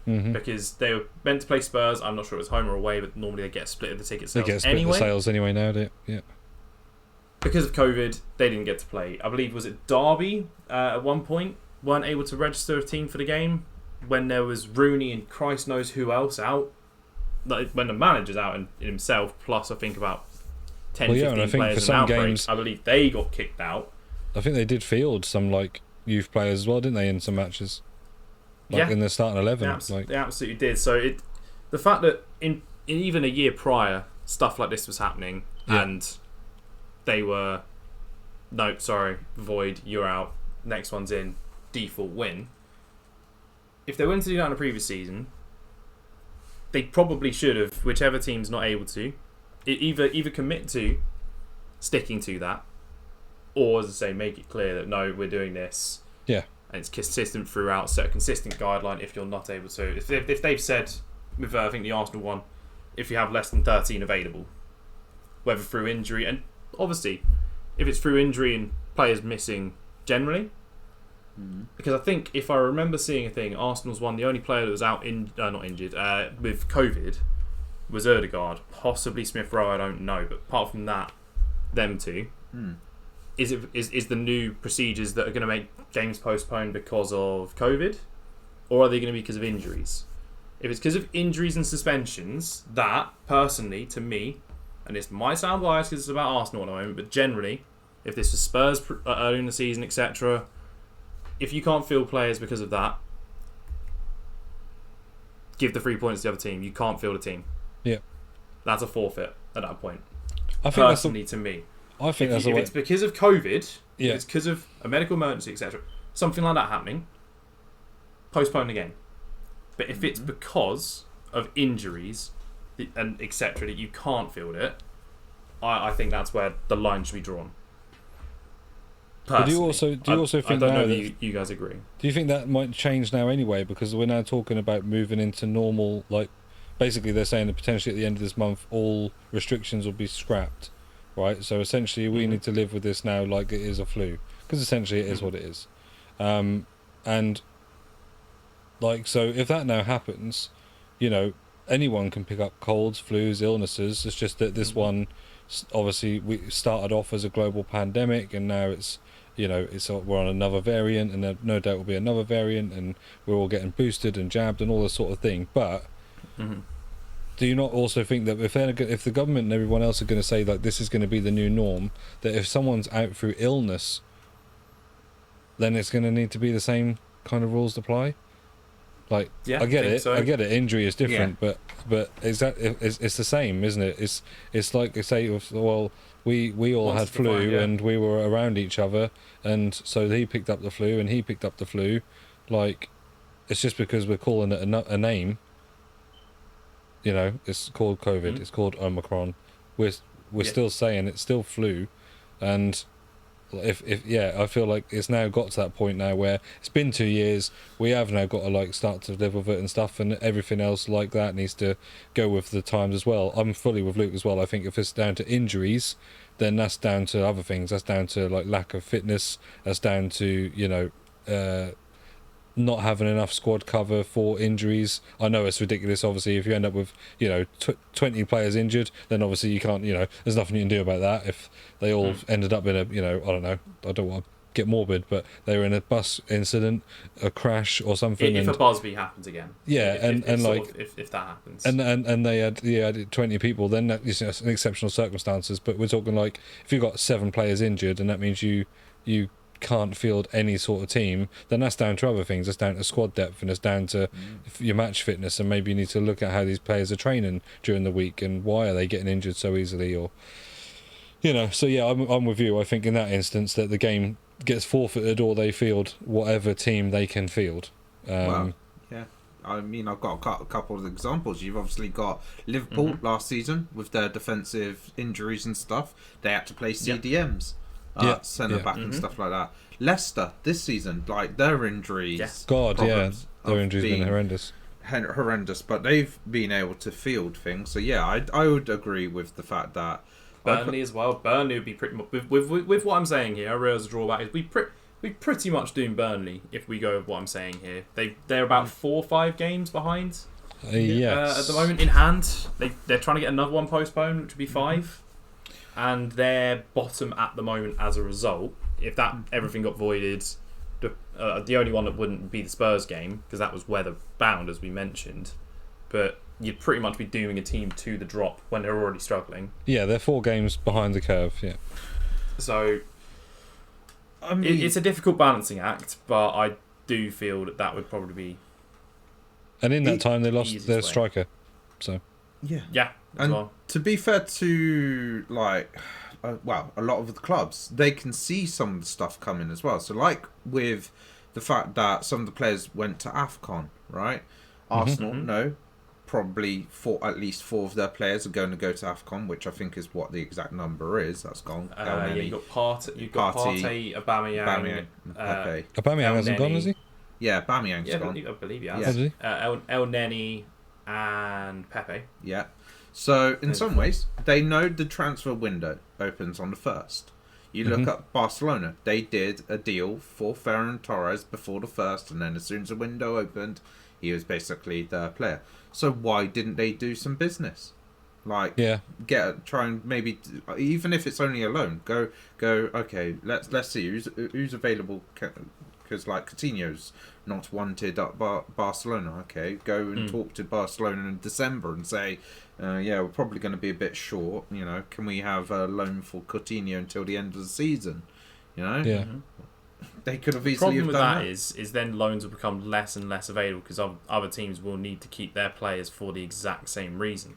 because they were meant to play Spurs. I'm not sure it was home or away, but normally they get split of the ticket sales. They get split the sales anyway now, yeah. Because of COVID, they didn't get to play. I believe, was it Derby at one point, weren't able to register a team for the game when there was Rooney and Christ knows who else out. Like, when the manager's out in himself, plus I think about 10, 15 players in outbreak, games, I believe they got kicked out. I think they did field some, like, youth players as well, didn't they, in some matches? Like, in the starting 11. They absolutely did. So the fact that in even a year prior, stuff like this was happening, and they were, no, sorry, void, you're out, next one's in, default win. If they went to do that in the previous season, they probably should have, whichever team's not able to, either commit to sticking to that, or, as I say, make it clear that no, we're doing this. Yeah. And it's consistent throughout, set a consistent guideline if you're not able to. If they've said, with I think the Arsenal one, if you have less than 13 available, whether through injury, and obviously, if it's through injury and players missing generally, because I think if I remember seeing a thing, Arsenal's one, the only player that was out not injured with COVID was Ødegaard, possibly Smith Rowe, I don't know, but apart from that, them two. Is the new procedures that are going to make games postponed because of COVID, or are they going to be because of injuries? If it's because of injuries and suspensions, that personally, to me, and this might sound biased because it's about Arsenal at the moment, but generally, if this was Spurs early in the season, etc., if you can't field players because of that, give the 3 points to the other team. You can't field a team. Yeah, that's a forfeit at that point. I think personally, to me. I think if it's because of COVID, if it's because of a medical emergency, etc., something like that happening, postpone the game. But if it's because of injuries, and etc. that you can't field it, I think that's where the line should be drawn. But Personally, do you also think I don't now know that, if you guys agree? do you think that might change now anyway? Because we're now talking about moving into normal, like, basically they're saying that potentially at the end of this month all restrictions will be scrapped, right? So essentially we need to live with this now like it is a flu, because essentially it is what it is. And like, so if that now happens, you know, anyone can pick up colds, flus, illnesses. It's just that this one, obviously, we started off as a global pandemic, and now it's, you know, we're on another variant, and there no doubt will be another variant, and we're all getting boosted and jabbed and all this sort of thing. But do you not also think that if the government and everyone else are going to say like this is going to be the new norm, that if someone's out through illness, then it's going to need to be the same kind of rules to apply? Like, Yeah, I get it. so. I get it. Injury is different, but it's the same, isn't it? It's like they say, well, we all Once had it's flu defined, yeah. and we were around each other, and so he picked up the flu and he picked up the flu. Like, it's just because we're calling it a name. You know, it's called COVID. It's called Omicron. We're still saying it's still flu, and if I feel like it's now got to that point now where it's been 2 years. We have now got to like start to live with it and stuff, and everything else like that needs to go with the times as well. I'm fully with Luke as well. I think if it's down to injuries, then that's down to other things. That's down to like lack of fitness. That's down to, you know, not having enough squad cover for injuries. I know it's ridiculous, obviously, if you end up with, you know, 20 players injured, then obviously you can't, you know, there's nothing you can do about that. If they all ended up in a, you know, I don't know, I don't want to get morbid, but they were in a bus incident, a crash or something. If a Busby happens again. Yeah, if that happens. And they had 20 people, then that is an exceptional circumstances. But we're talking like if you've got 7 players injured, and that means you can't field any sort of team, then that's down to other things. That's down to squad depth, and it's down to your match fitness, and maybe you need to look at how these players are training during the week and why are they getting injured so easily, or, you know. So yeah, I'm with you. I think in that instance that the game gets forfeited, or they field whatever team they can field. Well, yeah. I mean, I've got a couple of examples. You've obviously got Liverpool last season with their defensive injuries and stuff. They had to play CDMs. Centre back and stuff like that. Leicester this season, like their injuries, their injuries been horrendous, but they've been able to field things. So yeah, I would agree with the fact that Burnley as well. Burnley would be pretty much with what I'm saying here. I realise the drawback is we pretty much doing Burnley if we go with what I'm saying here. They're about 4 or 5 games behind. Yes. At the moment in hand, they're trying to get another one postponed, which would be 5. And they're bottom at the moment as a result. If that everything got voided, the only one that wouldn't be the Spurs game, because that was weather bound, as we mentioned. But you'd pretty much be dooming a team to the drop when they're already struggling. Yeah, they're 4 games behind the curve. Yeah. So I mean, it's a difficult balancing act, but I do feel that would probably be. And in that time, they lost their striker. So. Yeah. And well, to be fair to like, a lot of the clubs, they can see some of the stuff coming as well. So like with the fact that some of the players went to AFCON, right? Arsenal, no, probably at least 4 of their players are going to go to AFCON, which I think is what the exact number is. That's gone. you got Partey, Aubameyang, Pepe. Aubameyang hasn't gone, has he? Yeah, Aubameyang's gone. I believe he has. Yeah. El Neni and Pepe. Yeah. So, in some ways, they know the transfer window opens on the 1st. You look at Barcelona. They did a deal for Ferran Torres before the 1st, and then as soon as the window opened, he was basically their player. So why didn't they do some business? Like, try and maybe, even if it's only a loan, go. Okay, let's see who's available. Because like Coutinho's not wanted at Barcelona. Okay, go and talk to Barcelona in December and say, we're probably going to be a bit short. You know, can we have a loan for Coutinho until the end of the season? You know, they could have easily have done that. The problem with that is then loans will become less and less available because other teams will need to keep their players for the exact same reason.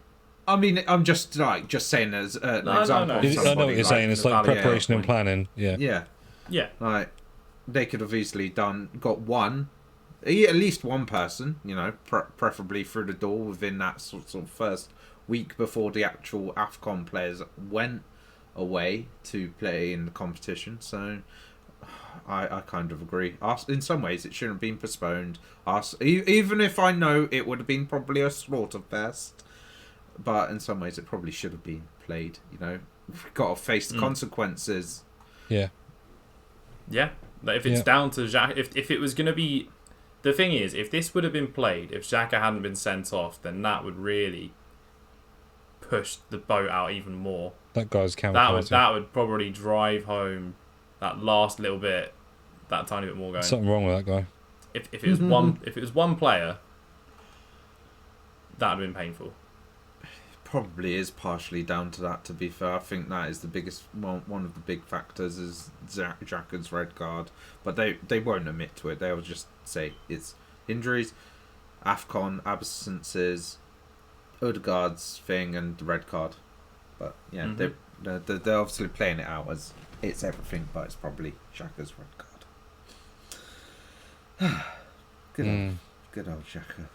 I mean, I'm just saying as an example. No. I know what you're saying. It's like preparation and planning. Yeah. Like they could have easily got one, at least one person, you know, preferably through the door within that sort of first week before the actual AFCON players went away to play in the competition. So I kind of agree. In some ways, it shouldn't have been postponed. Even if I know it would have been probably a slaughter fest, but in some ways, it probably should have been played. You know, we've got to face the consequences. Yeah. Yeah. Like if it's down to Xhaka, if it was going to be... The thing is, if this would have been played, if Xhaka hadn't been sent off, then that would really push the boat out even more. That guy's kamikaze. That would probably drive home that last little bit, that tiny bit more going. Something wrong with that guy. If it was one player, that would have been painful. Probably is partially down to that, to be fair. I think that is the biggest one of the big factors is Xhaka's red card, but they won't admit to it. They'll just say it's injuries, AFCON absences, Odegaard's thing, and the red card. But yeah, they're obviously playing it out as it's everything, but it's probably Xhaka's red card. Good old Xhaka.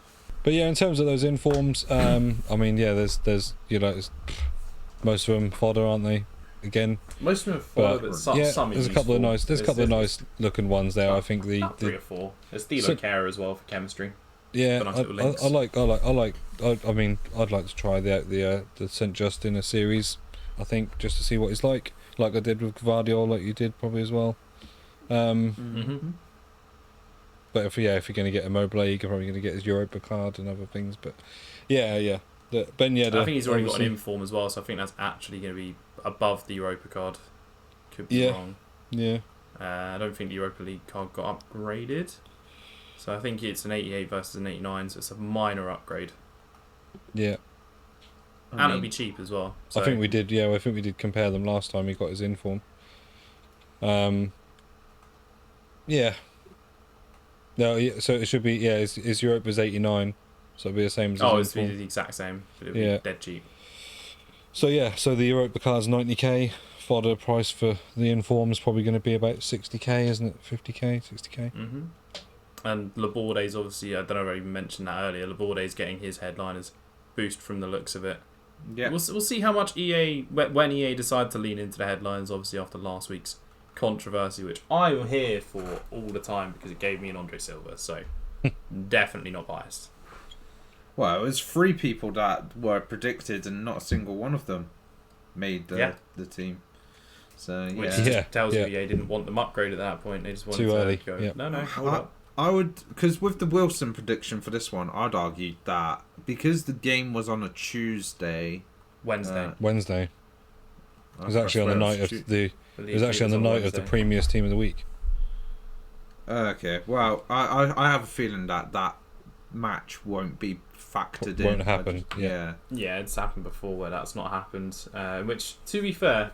But yeah, in terms of those informs, I mean, yeah, there's most of them fodder, aren't they? Again, most of them are fodder, but some there's a couple of nice looking ones there. I think the 3 or 4. There's Thilo Kehrer as well for chemistry. Yeah, I mean, I'd like to try the St. Justin series. I think just to see what he's like I did with Gvardiol, like you did probably as well. But if you're going to get Immobile, you're probably going to get his Europa card and other things. But yeah. Ben Yedder, I think he's already got an inform as well, so I think that's actually going to be above the Europa card. Could be wrong. Yeah. I don't think the Europa League card got upgraded. So I think it's an 88 versus an 89, so it's a minor upgrade. Yeah. And it'll be cheap as well. So. I think we did compare them last time he got his inform. Yeah. No, so it should be, his Europa's 89, so it'll be the same as his it's the exact same, but it'll be dead cheap. So the Europa card's 90k, fodder price for the inform is probably going to be about 60k, isn't it? 50k, 60k? Mm-hmm. And Laborde's obviously, I don't know if I even mentioned that earlier, Laborde's getting his headliners boost from the looks of it. Yeah. We'll see how much when EA decide to lean into the headlines, obviously after last week's controversy, which I'm here for all the time because it gave me an Andre Silva, so definitely not biased. Well, it was 3 people that were predicted and not a single one of them made the team. So which just tells you EA didn't want them upgraded at that point. They just wanted too early. To go, no, hold up. I would, because with the Wilson prediction for this one, I'd argue that because the game was on a Wednesday. It was actually on the night of the. It was actually on the night of the Premier's Team of the Week. Okay, well, I have a feeling that match won't be factored in. Won't happen. Yeah, it's happened before where that's not happened. Which, to be fair,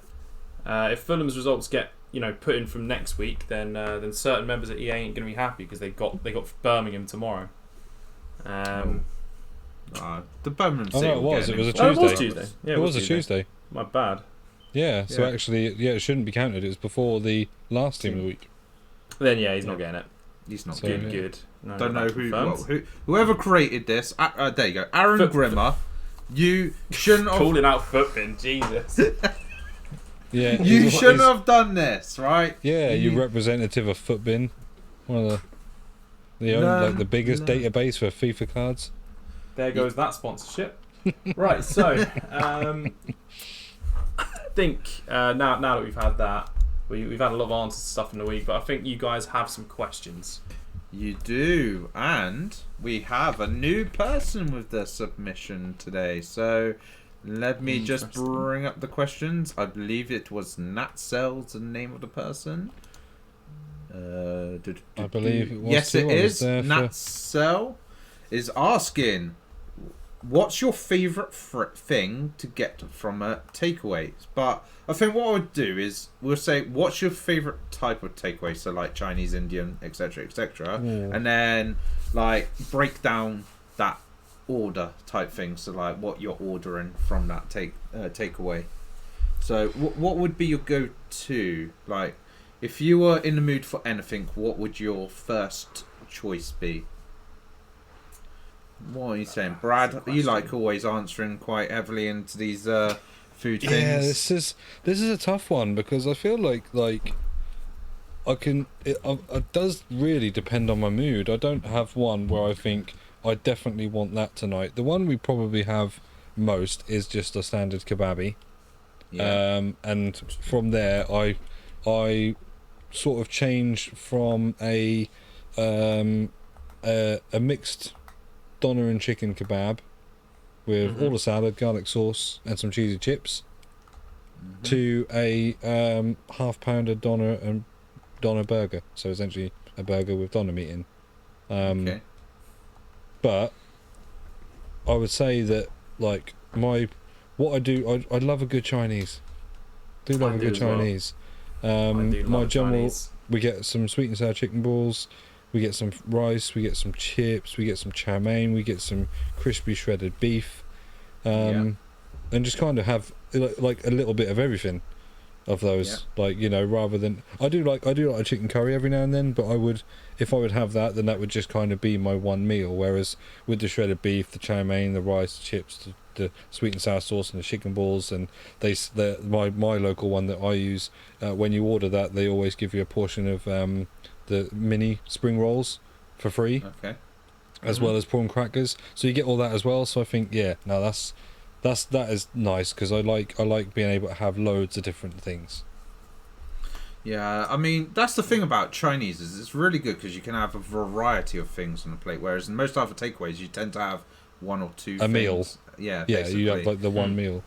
if Fulham's results get put in from next week, then certain members at EA ain't going to be happy because they got Birmingham tomorrow. The Birmingham. It was a Tuesday. It was Tuesday. Yeah, it was a Tuesday. My bad. Yeah, so actually, it shouldn't be counted. It was before the last team of the week. Then he's not getting it. He's not getting it. Good. No, don't know whoever created this. There you go, Aaron Grimmer. You shouldn't have calling out footbin. Jesus. Yeah, you shouldn't have done this, right? Yeah, you representative of Footbin, one of the biggest database for FIFA cards. There goes that sponsorship. Right, so I think now that we've had that, we've had a lot of answers to stuff in the week, but I think you guys have some questions. You do, and we have a new person with the submission today. So let me just bring up the questions. I believe it was Natsel's the name of the person. I believe it was. Yes, it is. Natsel is asking, what's your favourite thing to get from a takeaway? But I think what I would do is we'll say, what's your favourite type of takeaway? So like Chinese, Indian, etc., etc., and then like break down that order type thing. So like what you're ordering from that takeaway. So what would be your go-to? Like if you were in the mood for anything, what would your first choice be? What are you saying, Brad? You like always answering quite heavily into these food things. Yeah, this is a tough one because I feel like I can. It does really depend on my mood. I don't have one where I think I definitely want that tonight. The one we probably have most is just a standard kebabi. Yeah. And from there, I sort of change from a mixed doner and chicken kebab with all the salad, garlic sauce, and some cheesy chips, to a half-pounder doner burger. So essentially a burger with doner meat in. Okay. But I would say that like what I do, I love a good Chinese. Do love a good Chinese. My general, Chinese. we get some sweet and sour chicken balls, we get some rice, we get some chips, we get some chow mein, we get some crispy shredded beef, and just kind of have like a little bit of everything of those. Like, you know, rather than I do like a chicken curry every now and then, but if I would have that, then that would just kind of be my one meal. Whereas with the shredded beef, the chow mein, the rice, the chips, the sweet and sour sauce, and the chicken balls, and my local one that I use, when you order that, they always give you a portion of the mini spring rolls for free, as well as prawn crackers. So you get all that as well. So I think that is nice because I like being able to have loads of different things. Yeah, I mean, that's the thing about Chinese, is it's really good because you can have a variety of things on the plate, whereas in most other takeaways you tend to have one or two things. Meal. Yeah, Yeah, basically. you have like the one meal.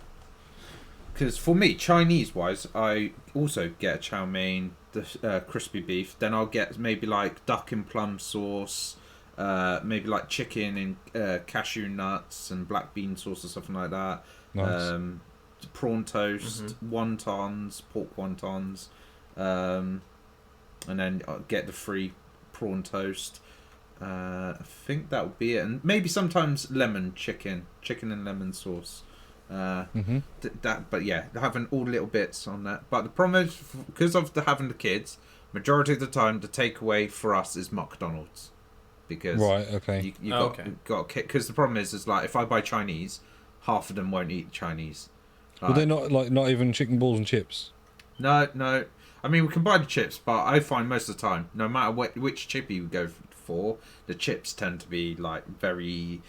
Because for me, Chinese-wise, I also get a chow mein, the crispy beef, then I'll get maybe like duck in plum sauce, maybe like chicken in cashew nuts and black bean sauce or something like that. Nice. Prawn toast, wontons, pork wontons, and then I'll get the free prawn toast. I think that would be it, and maybe sometimes chicken and lemon sauce. But yeah, having all little bits on that. But the problem is, because of having the kids, majority of the time the takeaway for us is McDonald's, because you got because the problem is like if I buy Chinese, half of them won't eat Chinese. Well, they're not even chicken balls and chips. No. I mean, we can buy the chips, but I find most of the time, no matter which chippy we go for, the chips tend to be like very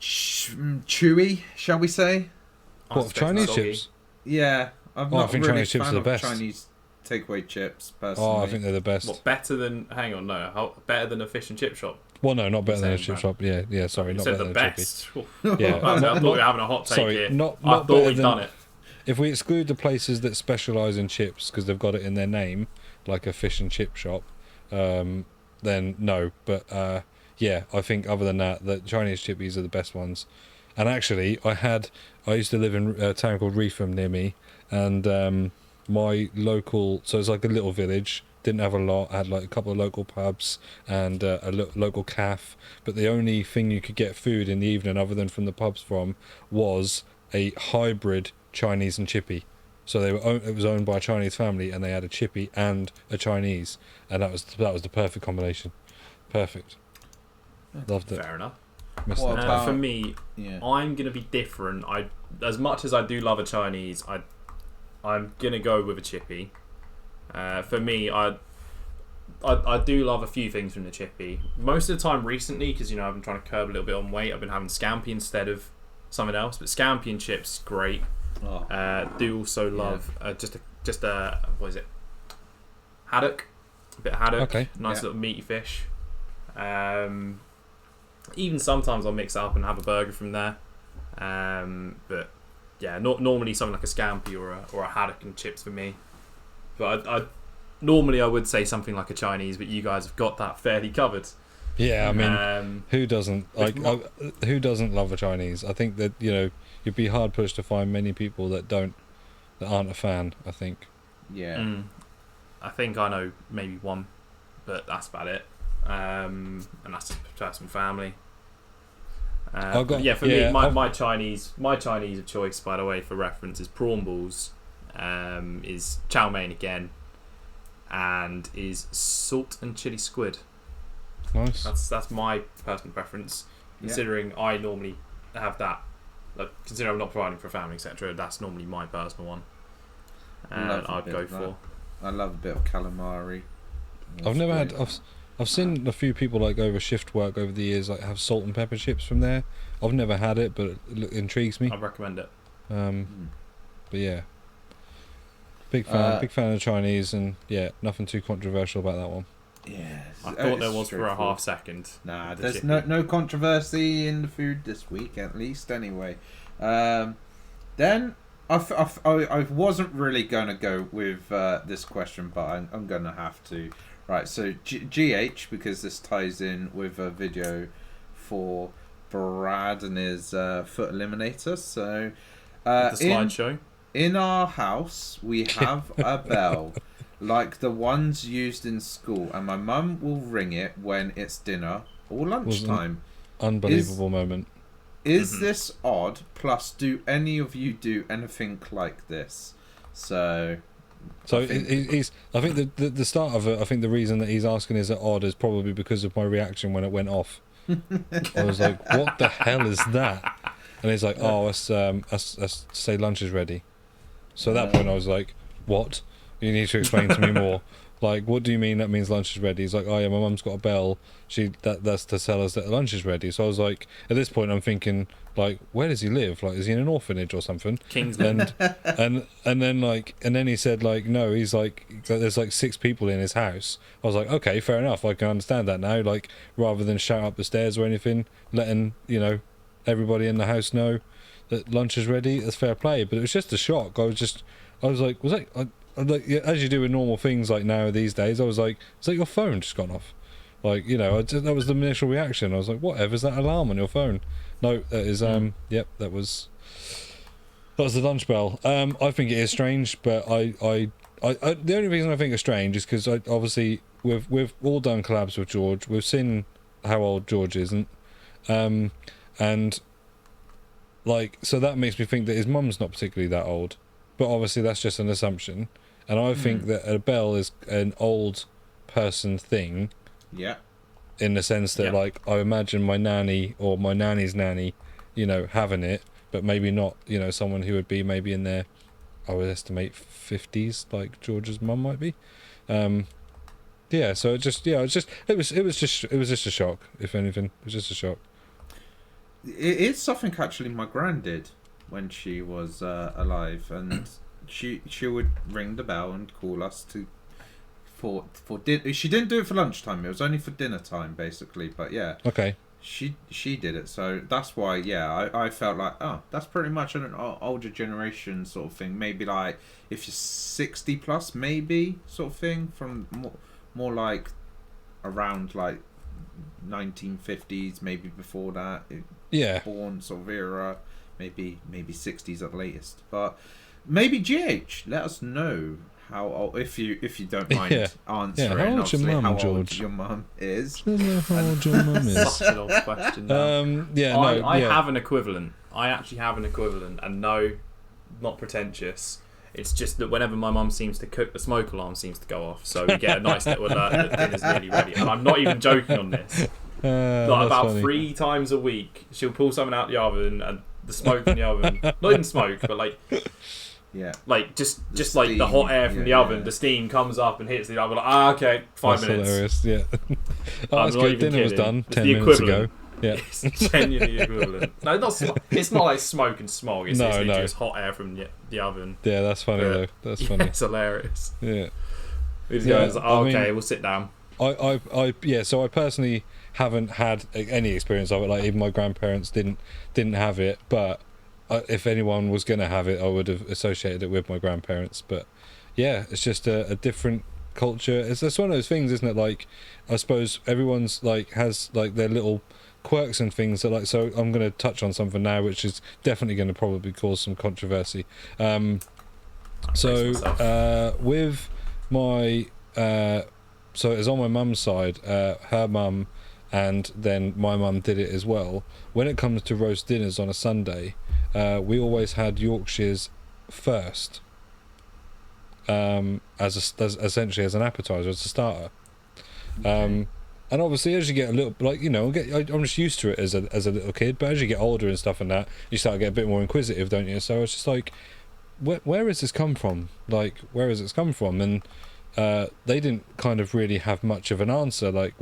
chewy, shall we say? What, Chinese chips? Yeah, I'm not I think really Chinese chips are the best. Chinese takeaway chips, personally. Oh, I think they're the best. What, better than? Hang on, no, better than a fish and chip shop. Well, no, not better than a chip shop. Yeah, sorry, not said better the than best. a chippy. Yeah, I thought we were having a hot take here. I not thought better we'd than, done it. If we exclude the places that specialise in chips because they've got it in their name, like a fish and chip shop, then no. But yeah, I think other than that, the Chinese chippies are the best ones. And actually, I used to live in a town called Reetham near me, and my local, so it's like a little village, didn't have a lot, had like a couple of local pubs and a local cafe, but the only thing you could get food in the evening other than from the pubs from was a hybrid Chinese and chippy. So it was owned by a Chinese family, and they had a chippy and a Chinese, and that was the perfect combination. Perfect. Loved it. Fair enough. For me, I'm gonna be different. As much as I do love a Chinese, I'm gonna go with a chippy. For me, I do love a few things from the chippy. Most of the time recently, because I've been trying to curb a little bit on weight, I've been having scampi instead of something else. But scampi and chips, great. Do also love just a what is it? Haddock, a bit of haddock. Okay. Nice little meaty fish. Even sometimes I'll mix it up and have a burger from there. But yeah, normally something like a scampi or a haddock and chips for me. But I normally I would say something like a Chinese, but you guys have got that fairly covered. Yeah, I mean, who doesn't who doesn't love a Chinese? I think that you'd be hard pushed to find many people that aren't a fan. I think. Yeah. I think I know maybe one, but that's about it. And that's just personal family. For me, my Chinese of choice, by the way, for reference, is prawn balls, is chow mein again, and is salt and chili squid. Nice. That's my personal preference. considering I normally have that. Like, considering I'm not providing for a family, etc., that's normally my personal one. I'd go for. I love a bit of calamari. I've never had. I've seen a few people like over shift work over the years like have salt and pepper chips from there. I've never had it, but it intrigues me. I'd recommend it. But yeah, big fan of Chinese, and yeah, nothing too controversial about that one. Yeah, I thought there was for a half second. Nah, there's no controversy in the food this week, at least. Anyway, then I wasn't really gonna go with this question, but I'm gonna have to. Right, so GH, because this ties in with a video for B-Rad and his FUT Eliminator. So The slideshow. In our house, we have a bell like the ones used in school, and my mum will ring it when it's dinner or lunchtime. Unbelievable moment. Is this odd? Plus, do any of you do anything like this? So I think the start of it, I think the reason that he's asking is it odd is probably because of my reaction when it went off. I was like, what the hell is that? And he's like, oh, let's say lunch is ready. So at that point I was like, what? You need to explain to me more. Like, what do you mean that means lunch is ready? He's like, oh yeah, my mum's got a bell. That's to tell us that lunch is ready. So I was like, at this point I'm thinking, like, where does he live? Like, is he in an orphanage or something? Kingsland. And then he said, like, no, he's like, there's like 6 people in his house. I was like, okay, fair enough, I can understand that now. Like, rather than shout up the stairs or anything, letting, you know, everybody in the house know that lunch is ready, that's fair play. But it was just a shock. I was like, was that, like, as you do with normal things like now these days, I was like, is that your phone just gone off? Like, you know, that was the initial reaction. I was like, whatever, is that alarm on your phone? No, that is yep, that was the lunch bell. I think it is strange, but I the only reason I think it's strange is because obviously we've all done collabs with George. We've seen how old George isn't, and like, so that makes me think that his mum's not particularly that old. But obviously that's just an assumption, and I think that a bell is an old person thing. Yeah. In the sense that, like, I imagine my nanny or my nanny's nanny, you know, having it, but maybe not, you know, someone who would be maybe in their, I would estimate 50s, like George's mum might be. Yeah. So it was just a shock. If anything, it was just a shock. It is something actually my gran did when she was alive, and she would ring the bell and call us for dinner. She didn't do it for lunchtime. It was only for dinner time, basically. But yeah, okay. She did it, so that's why. Yeah, I felt like, oh, that's pretty much an older generation sort of thing. Maybe like if you're 60 plus, maybe sort of thing, from more like around like 1950s, maybe before that. Yeah. Born sort of era. Maybe 60s at the latest, but maybe GH. Let us know how old, if you don't mind answering. Yeah, how old's your mum, how George? old your mum is. How old your mum is? Such an old question. I have an equivalent. I actually have an equivalent, and no, not pretentious. It's just that whenever my mum seems to cook, the smoke alarm seems to go off, so we get a nice little alert that dinner's nearly ready. And I'm not even joking on this. Like about funny. 3 times a week, she'll pull something out the oven and the smoke from the oven, not even smoke, but like, like just like the hot air from the oven, the steam comes up and hits the oven. Like, okay, 5 that's minutes. Hilarious, yeah. Oh, that's good. Dinner was done 10 minutes ago. Yeah, it's genuinely equivalent. No, it's not like smoke and smog. It's literally just hot air from the oven. Yeah, that's funny though. That's funny. It's hilarious. Yeah. These guys, okay, we'll sit down. So I personally haven't had any experience of it. Like, even my grandparents didn't have it, but if anyone was going to have it, I would have associated it with my grandparents. But yeah, it's just a different culture. It's one of those things, isn't it? Like, I suppose everyone's like has like their little quirks and things that, like, so I'm going to touch on something now which is definitely going to probably cause some controversy. With my so it's on my mum's side, her mum and then my mum did it as well. When it comes to roast dinners on a Sunday, we always had Yorkshires first, essentially as an appetizer, as a starter. And obviously, as you get a little, like, you know, I'm just used to it as a little kid. But as you get older and stuff and that, you start to get a bit more inquisitive, don't you? So it's just like, where has this come from? Like, where has this come from? And they didn't kind of really have much of an answer. Like,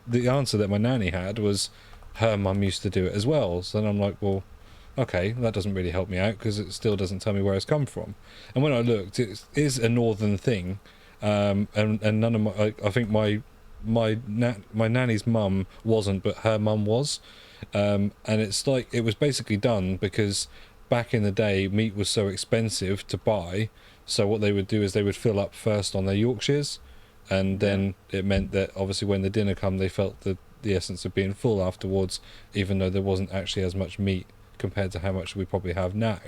the answer that my nanny had was her mum used to do it as well. So then I'm like, well, okay, that doesn't really help me out because it still doesn't tell me where it's come from. And when I looked, it is a northern thing, and none of my, I think my nanny's mum wasn't, but her mum was, and it's like it was basically done because back in the day meat was so expensive to buy, so what they would do is they would fill up first on their Yorkshires, and then it meant that obviously when the dinner come they felt the essence of being full afterwards, even though there wasn't actually as much meat compared to how much we probably have now.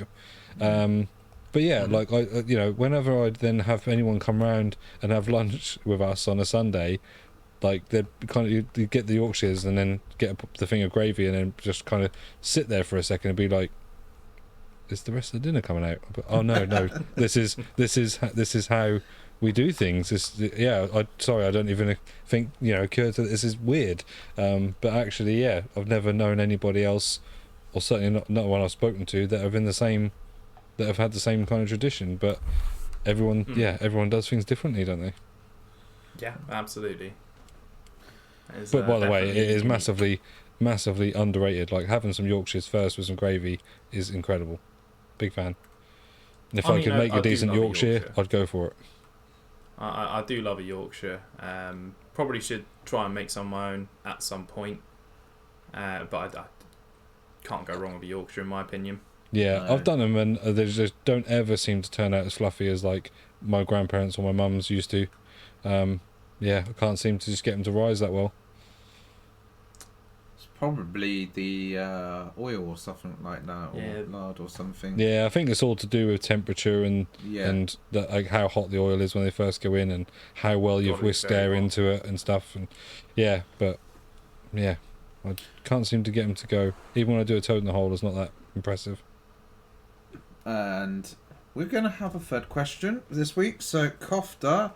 But yeah, like I, you know, whenever I'd then have anyone come round and have lunch with us on a Sunday, like they'd kind of you get the Yorkshires and then get the thing of gravy and then just kind of sit there for a second and be like, is the rest of the dinner coming out? But, oh no, this is how we do things. Sorry, I don't even think, you know, occurred to this is weird. But actually, yeah, I've never known anybody else, or certainly not one I've spoken to, that have had the same kind of tradition. But everyone does things differently, don't they? Yeah, absolutely. But by the way, it is massively underrated. Like, having some Yorkshires first with some gravy is incredible. Big fan. And if I could make a decent Yorkshire, I'd go for it. I do love a Yorkshire. Probably should try and make some of my own at some point. But I can't go wrong with a Yorkshire, in my opinion. Yeah, no. I've done them, and they just don't ever seem to turn out as fluffy as like my grandparents or my mum's used to. Yeah, I can't seem to just get them to rise that well. It's probably the oil or something like that, or lard or something. Yeah, I think it's all to do with temperature and like how hot the oil is when they first go in, and how well you've whisked air into it and stuff. And but I can't seem to get them to go. Even when I do a toad in the hole, it's not that impressive. And we're going to have a third question this week. So, Kofta,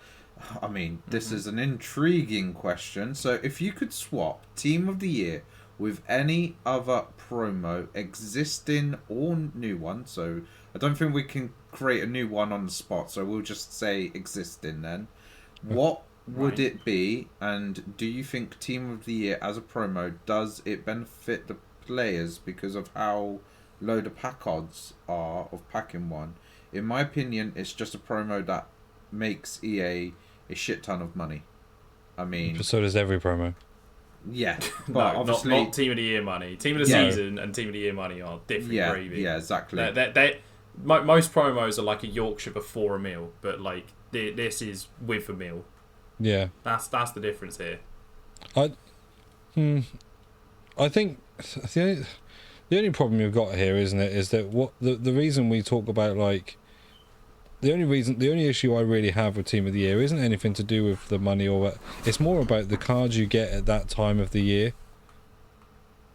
I mean, this is an intriguing question. So, if you could swap Team of the Year with any other promo, existing or new one, so I don't think we can create a new one on the spot, so we'll just say existing then. What would it be, and do you think Team of the Year as a promo, does it benefit the players because of how low the pack odds are of packing one? In my opinion, it's just a promo that makes EA a shit ton of money. I mean, so does every promo. Yeah, but no, obviously not Team of the Year money. Team of the season and Team of the Year money are different gravy. Yeah, exactly. Most promos are like a Yorkshire before a meal, but like this is with a meal. Yeah, that's the difference here. I think the only problem you've got here, isn't it, is that what the reason we talk about, like, the only issue I really have with Team of the Year isn't anything to do with the money or what. It's more about the cards you get at that time of the year.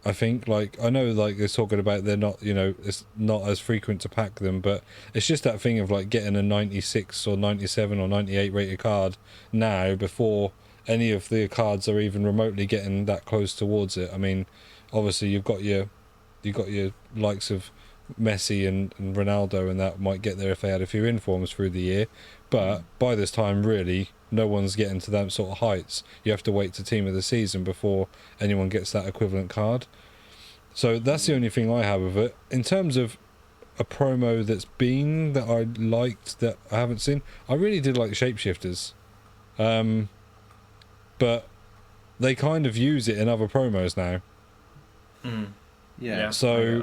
I think, like, I know, like, they're talking about they're not, you know, it's not as frequent to pack them, but it's just that thing of, like, getting a 96 or 97 or 98 rated card now before any of the cards are even remotely getting that close towards it. I mean, obviously you've got your likes of Messi and Ronaldo, and that might get there if they had a few informs through the year, but by this time really no one's getting to that sort of heights. You have to wait to Team of the Season before anyone gets that equivalent card. So that's the only thing I have with it. In terms of a promo that I liked that I haven't seen, I really did like Shapeshifters, but they kind of use it in other promos now. Yeah. So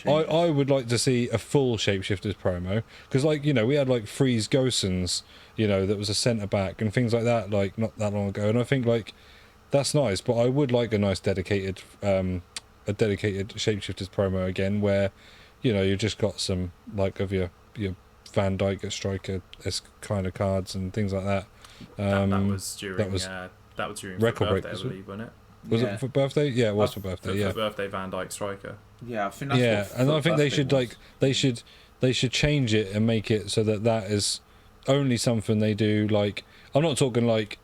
I would like to see a full Shapeshifters promo, because, like, you know, we had like Freeze Gosens, you know, that was a centre back and things like that, like not that long ago, and I think, like, that's nice, but I would like a nice dedicated Shapeshifters promo again, where, you know, you just got some like of your Van Dijk at striker kind of cards and things like that. That was during Record birthday, Breakers, I believe, wasn't it? Was it for birthday? Yeah, it was for birthday. For birthday, Van Dijk striker. Yeah, I think that's and I think they should they should change it and make it so that is only something they do. Like, I'm not talking like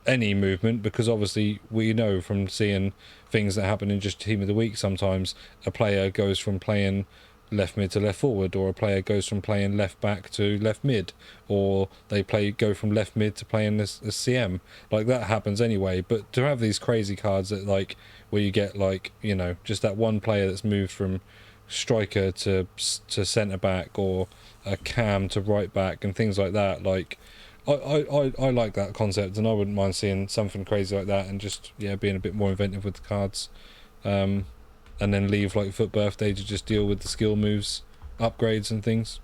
any movement, because obviously we know from seeing things that happen in just Team of the Week, sometimes a player goes from playing left mid to left forward, or a player goes from playing left back to left mid, or they go from left mid to playing as CM. Like, that happens anyway. But to have these crazy cards that, like, where you get, like, you know, just that one player that's moved from striker to centre back, or a cam to right back, and things like that, like, I like that concept, and I wouldn't mind seeing something crazy like that, and just being a bit more inventive with the cards, and then leave like FUT Birthday to just deal with the skill moves, upgrades and things.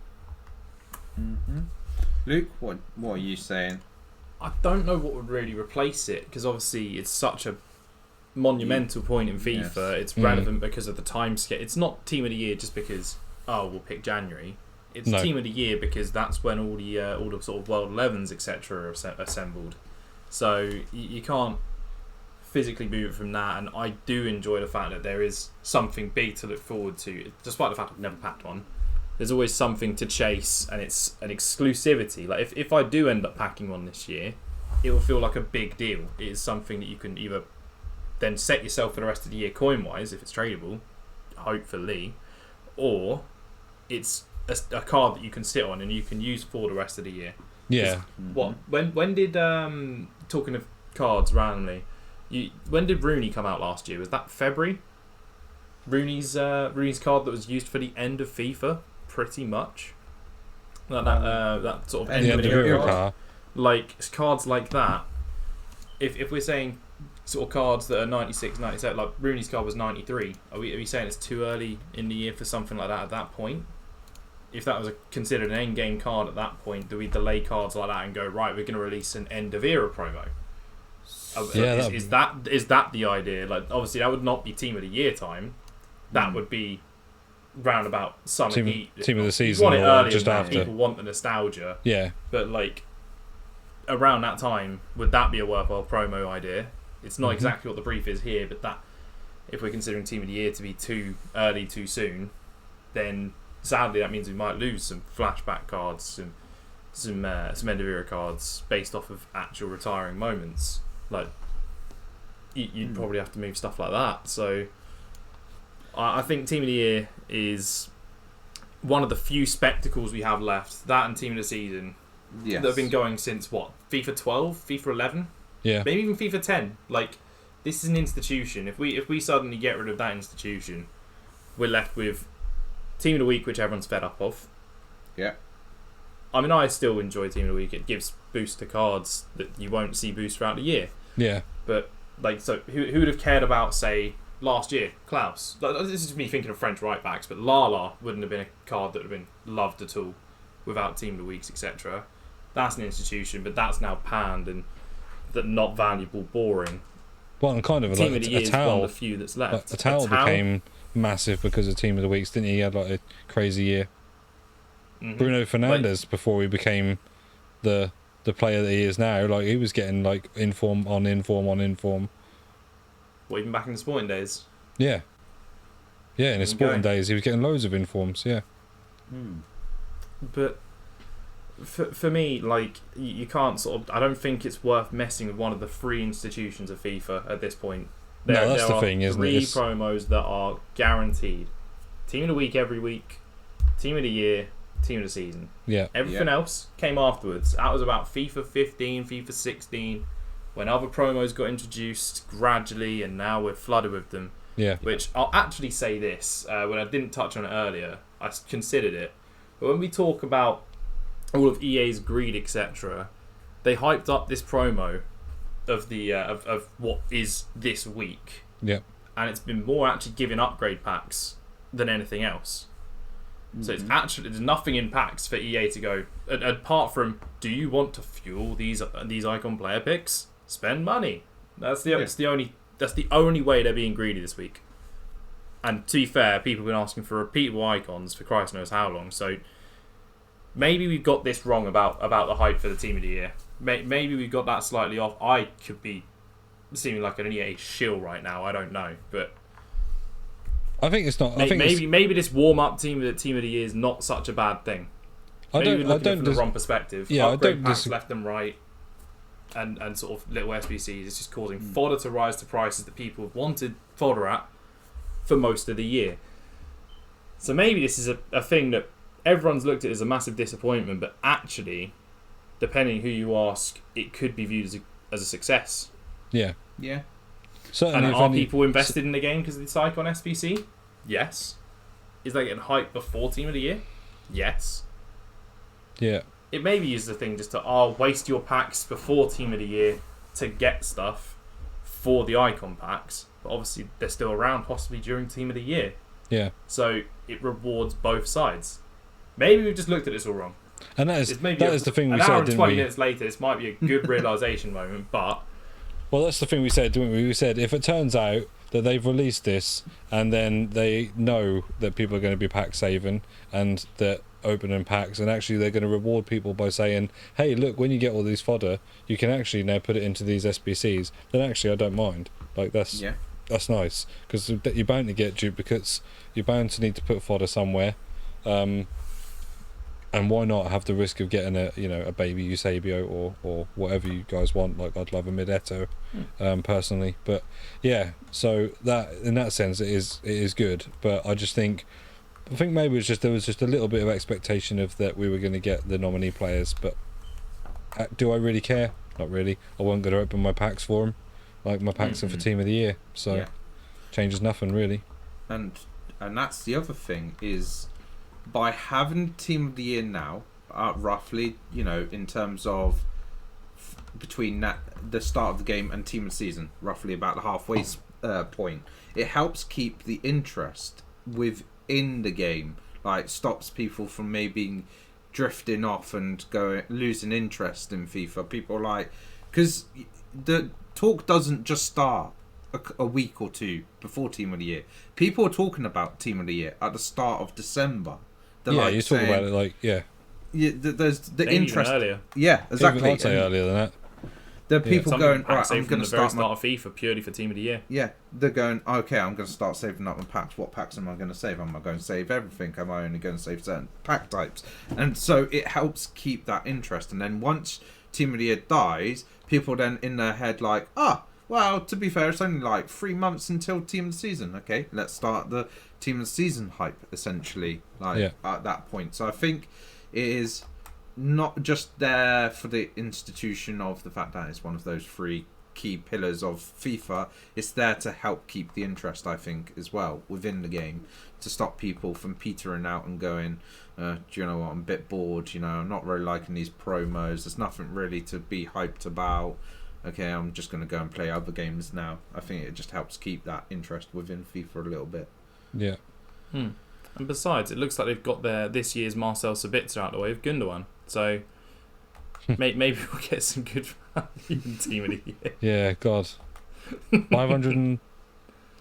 Luke, what are you saying? I don't know what would really replace it, because obviously it's such a monumental point in FIFA. Yes. It's relevant because of the time scale. It's not Team of the Year just because we'll pick January. It's Team of the Year because that's when all the sort of World 11s etc. are assembled. So you can't physically move it from that. And I do enjoy the fact that there is something big to look forward to, despite the fact I've never packed one. There's always something to chase, and it's an exclusivity. Like if I do end up packing one this year, it will feel like a big deal. It is something that you can either then set yourself for the rest of the year coin-wise, if it's tradable, hopefully, or it's a card that you can sit on and you can use for the rest of the year. Yeah. What? When did talking of cards randomly? When did Rooney come out last year? Was that February? Rooney's card that was used for the end of FIFA, pretty much. That sort of end of the era card. Like cards like that. If we're saying sort of cards that are 96, 97, like Rooney's card was 93, are we saying it's too early in the year for something like that at that point? If that was considered an end game card at that point, do we delay cards like that and go, right, we're going to release an end of era promo? Is that the idea? Like, obviously that would not be Team of the Year time. That would be round about summer heat. Team of the season, want it earlier just after. People want the nostalgia. Yeah. But like around that time, would that be a worthwhile promo idea? It's not exactly what the brief is here, but that if we're considering Team of the Year to be too early, too soon, then sadly that means we might lose some flashback cards, some end of era cards based off of actual retiring moments. Like you'd probably have to move stuff like that. So I think Team of the Year is one of the few spectacles we have left. That and Team of the Season that have been going since what? FIFA 12, FIFA 11, maybe even FIFA 10. Like, this is an institution. If we suddenly get rid of that institution, we're left with Team of the Week, which everyone's fed up of. Yeah. I mean, I still enjoy Team of the Week. It gives boost to cards that you won't see boost throughout the year. Yeah. But like, so who would have cared about, say, last year, Klaus? Like, this is me thinking of French right backs, but Lala wouldn't have been a card that would have been loved at all without Team of the Weeks, etc. That's an institution, but that's now panned and that not valuable, boring. Well, and kind of Team like of the Year is one of the few that's left. Like, Atal became massive because of Team of the Weeks, didn't he? He had like a crazy year. Bruno Fernandes, before he became the player that he is now, like, he was getting like inform on inform on inform. Well, even back in the sporting days. Yeah, in his sporting days, he was getting loads of informs. Yeah. But for me, like, you can't sort of. I don't think it's worth messing with one of the three institutions of FIFA at this point. No, that's the thing, isn't it? Three promos that are guaranteed: Team of the Week every week, Team of the Year, Team of the Season. Yeah. Everything else came afterwards. That was about FIFA 15, FIFA 16, when other promos got introduced gradually, and now we're flooded with them. Yeah. Which I'll actually say this, when I didn't touch on it earlier, I considered it. But when we talk about all of EA's greed, etc., they hyped up this promo of the of what is this week. Yeah. And it's been more actually giving upgrade packs than anything else. So it's actually, there's nothing in packs for EA to go, apart from, do you want to fuel these icon player picks? Spend money. That's the only way they're being greedy this week. And to be fair, people have been asking for repeatable icons for Christ knows how long. So maybe we've got this wrong about the hype for the Team of the Year. Maybe we've got that slightly off. I could be seeming like an EA shill right now. I don't know, but I think it's not. Maybe this warm up Team of the Year is not such a bad thing. Maybe we're looking at it from the wrong perspective. Yeah, Upgrade packs left and right. and sort of little SBCs is just causing fodder to rise to prices that people have wanted fodder at for most of the year. So maybe this is a thing that everyone's looked at as a massive disappointment, but actually, depending who you ask, it could be viewed as a success. Yeah. Yeah. Certainly. And are people invested in the game because of the psych on SBC? Yes. Is they getting hyped before Team of the Year? Yes. Yeah. It may be used as a thing just to waste your packs before Team of the Year to get stuff for the icon packs, but obviously they're still around possibly during Team of the Year. Yeah. So it rewards both sides. Maybe we've just looked at this all wrong. And that is the thing we said. An hour said, and didn't 20 we? minutes later, this might be a good realisation moment, but... Well, that's the thing we said, didn't we? We said if it turns out that they've released this and then they know that people are going to be pack saving and that opening packs, and actually they're going to reward people by saying, hey, look, when you get all these fodder, you can actually now put it into these SBCs, then actually I don't mind. Like, that's nice, because you're bound to get duplicates, you're bound to need to put fodder somewhere, and why not have the risk of getting a baby Eusebio or whatever you guys want. Like, I'd love a Mid-Eto, personally, but yeah, so that in that sense it is good, but I think maybe there was just a little bit of expectation of that we were going to get the nominee players, but do I really care? Not really. I wasn't going to open my packs for them. Like, my packs are for Team of the Year, so changes nothing really. And that's the other thing, is by having Team of the Year now, roughly, in terms of between the start of the game and Team of the Season, roughly about the halfway point, it helps keep the interest within the game, like stops people from maybe drifting off and losing interest in FIFA. People because the talk doesn't just start a week or two before Team of the Year. People are talking about Team of the Year at the start of December. You're talking about it there's the maybe interest even earlier. Yeah, exactly. I'd say earlier than that. There are people going, all right, I'm going to start start of FIFA purely for Team of the Year. Yeah, they're going, okay, I'm going to start saving up my packs. What packs am I going to save? Am I going to save everything? Am I only going to save certain pack types? And so it helps keep that interest. And then once Team of the Year dies, people then in their head well, to be fair, it's only 3 months until Team of the Season. Okay, let's start the Team of the Season hype, essentially, at that point. So I think it is not just there for the institution of the fact that it's one of those 3 key pillars of FIFA. It's there to help keep the interest, I think, as well, within the game, to stop people from petering out and going, do you know what, I'm a bit bored, I'm not really liking these promos, there's nothing really to be hyped about. Okay, I'm just going to go and play other games now. I think it just helps keep that interest within FIFA a little bit. Yeah. And besides, it looks like they've got this year's Marcel Sabitzer out of the way with Gundogan. So maybe we'll get some good value in Team of the Year. Yeah, God. 500 and...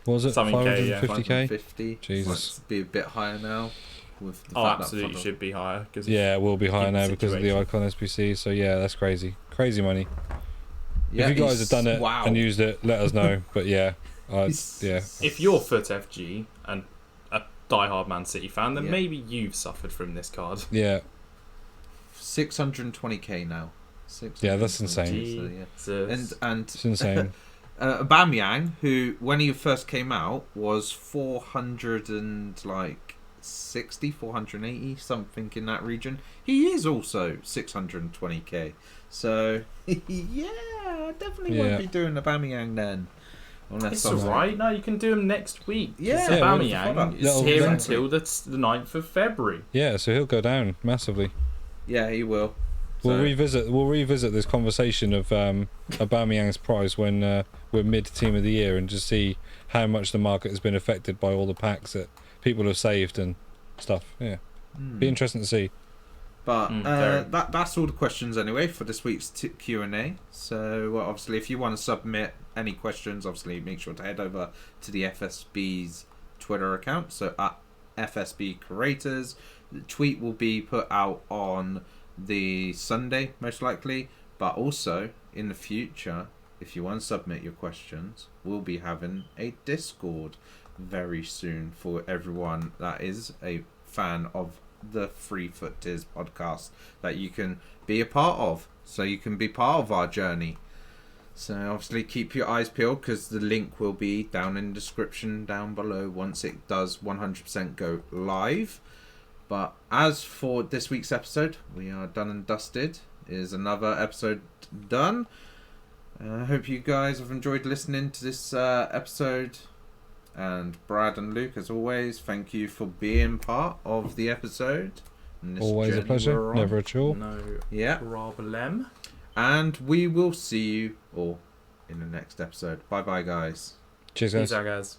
What was it? Something 550k? 550. Jesus. Might be a bit higher now. With the Absolutely should be higher. It will be higher now because of the Icon SBC. So yeah, that's crazy. Crazy money. Yeah, if you guys have done it and used it, let us know. But yeah. If you're FUT FG and a diehard Man City fan, then maybe you've suffered from this card. Yeah. 620k now. Yeah, that's insane. So, and it's insane. Aubameyang, who when he first came out was 460, 480, something in that region. He is also 620k. So I definitely won't be doing Aubameyang then. It's alright. No, you can do him next week. Yeah, Aubameyang is here until the 9th of February. Yeah, so he'll go down massively. Yeah, he will. We'll revisit this conversation of Aubameyang's price when we're mid Team of the Year, and just see how much the market has been affected by all the packs that people have saved and stuff. Yeah, be interesting to see. But that's all the questions anyway for this week's Q&A. So obviously, if you want to submit any questions, obviously make sure to head over to the FSB's Twitter account. So at FSB Creators, the tweet will be put out on the Sunday most likely. But also in the future, if you want to submit your questions, we'll be having a Discord very soon for everyone that is a fan of the Free Foot Tiers podcast, that you can be a part of, so you can be part of our journey. So obviously keep your eyes peeled because the link will be down in the description down below once it does 100% go live. But as for this week's episode, we are done and dusted. Is another episode done. I hope you guys have enjoyed listening to this episode. And Brad and Luke, as always, thank you for being part of the episode. Always a pleasure. Never a chore. No Yeah. problem. And we will see you all in the next episode. Bye bye, guys. Cheers, guys. Peace out, guys.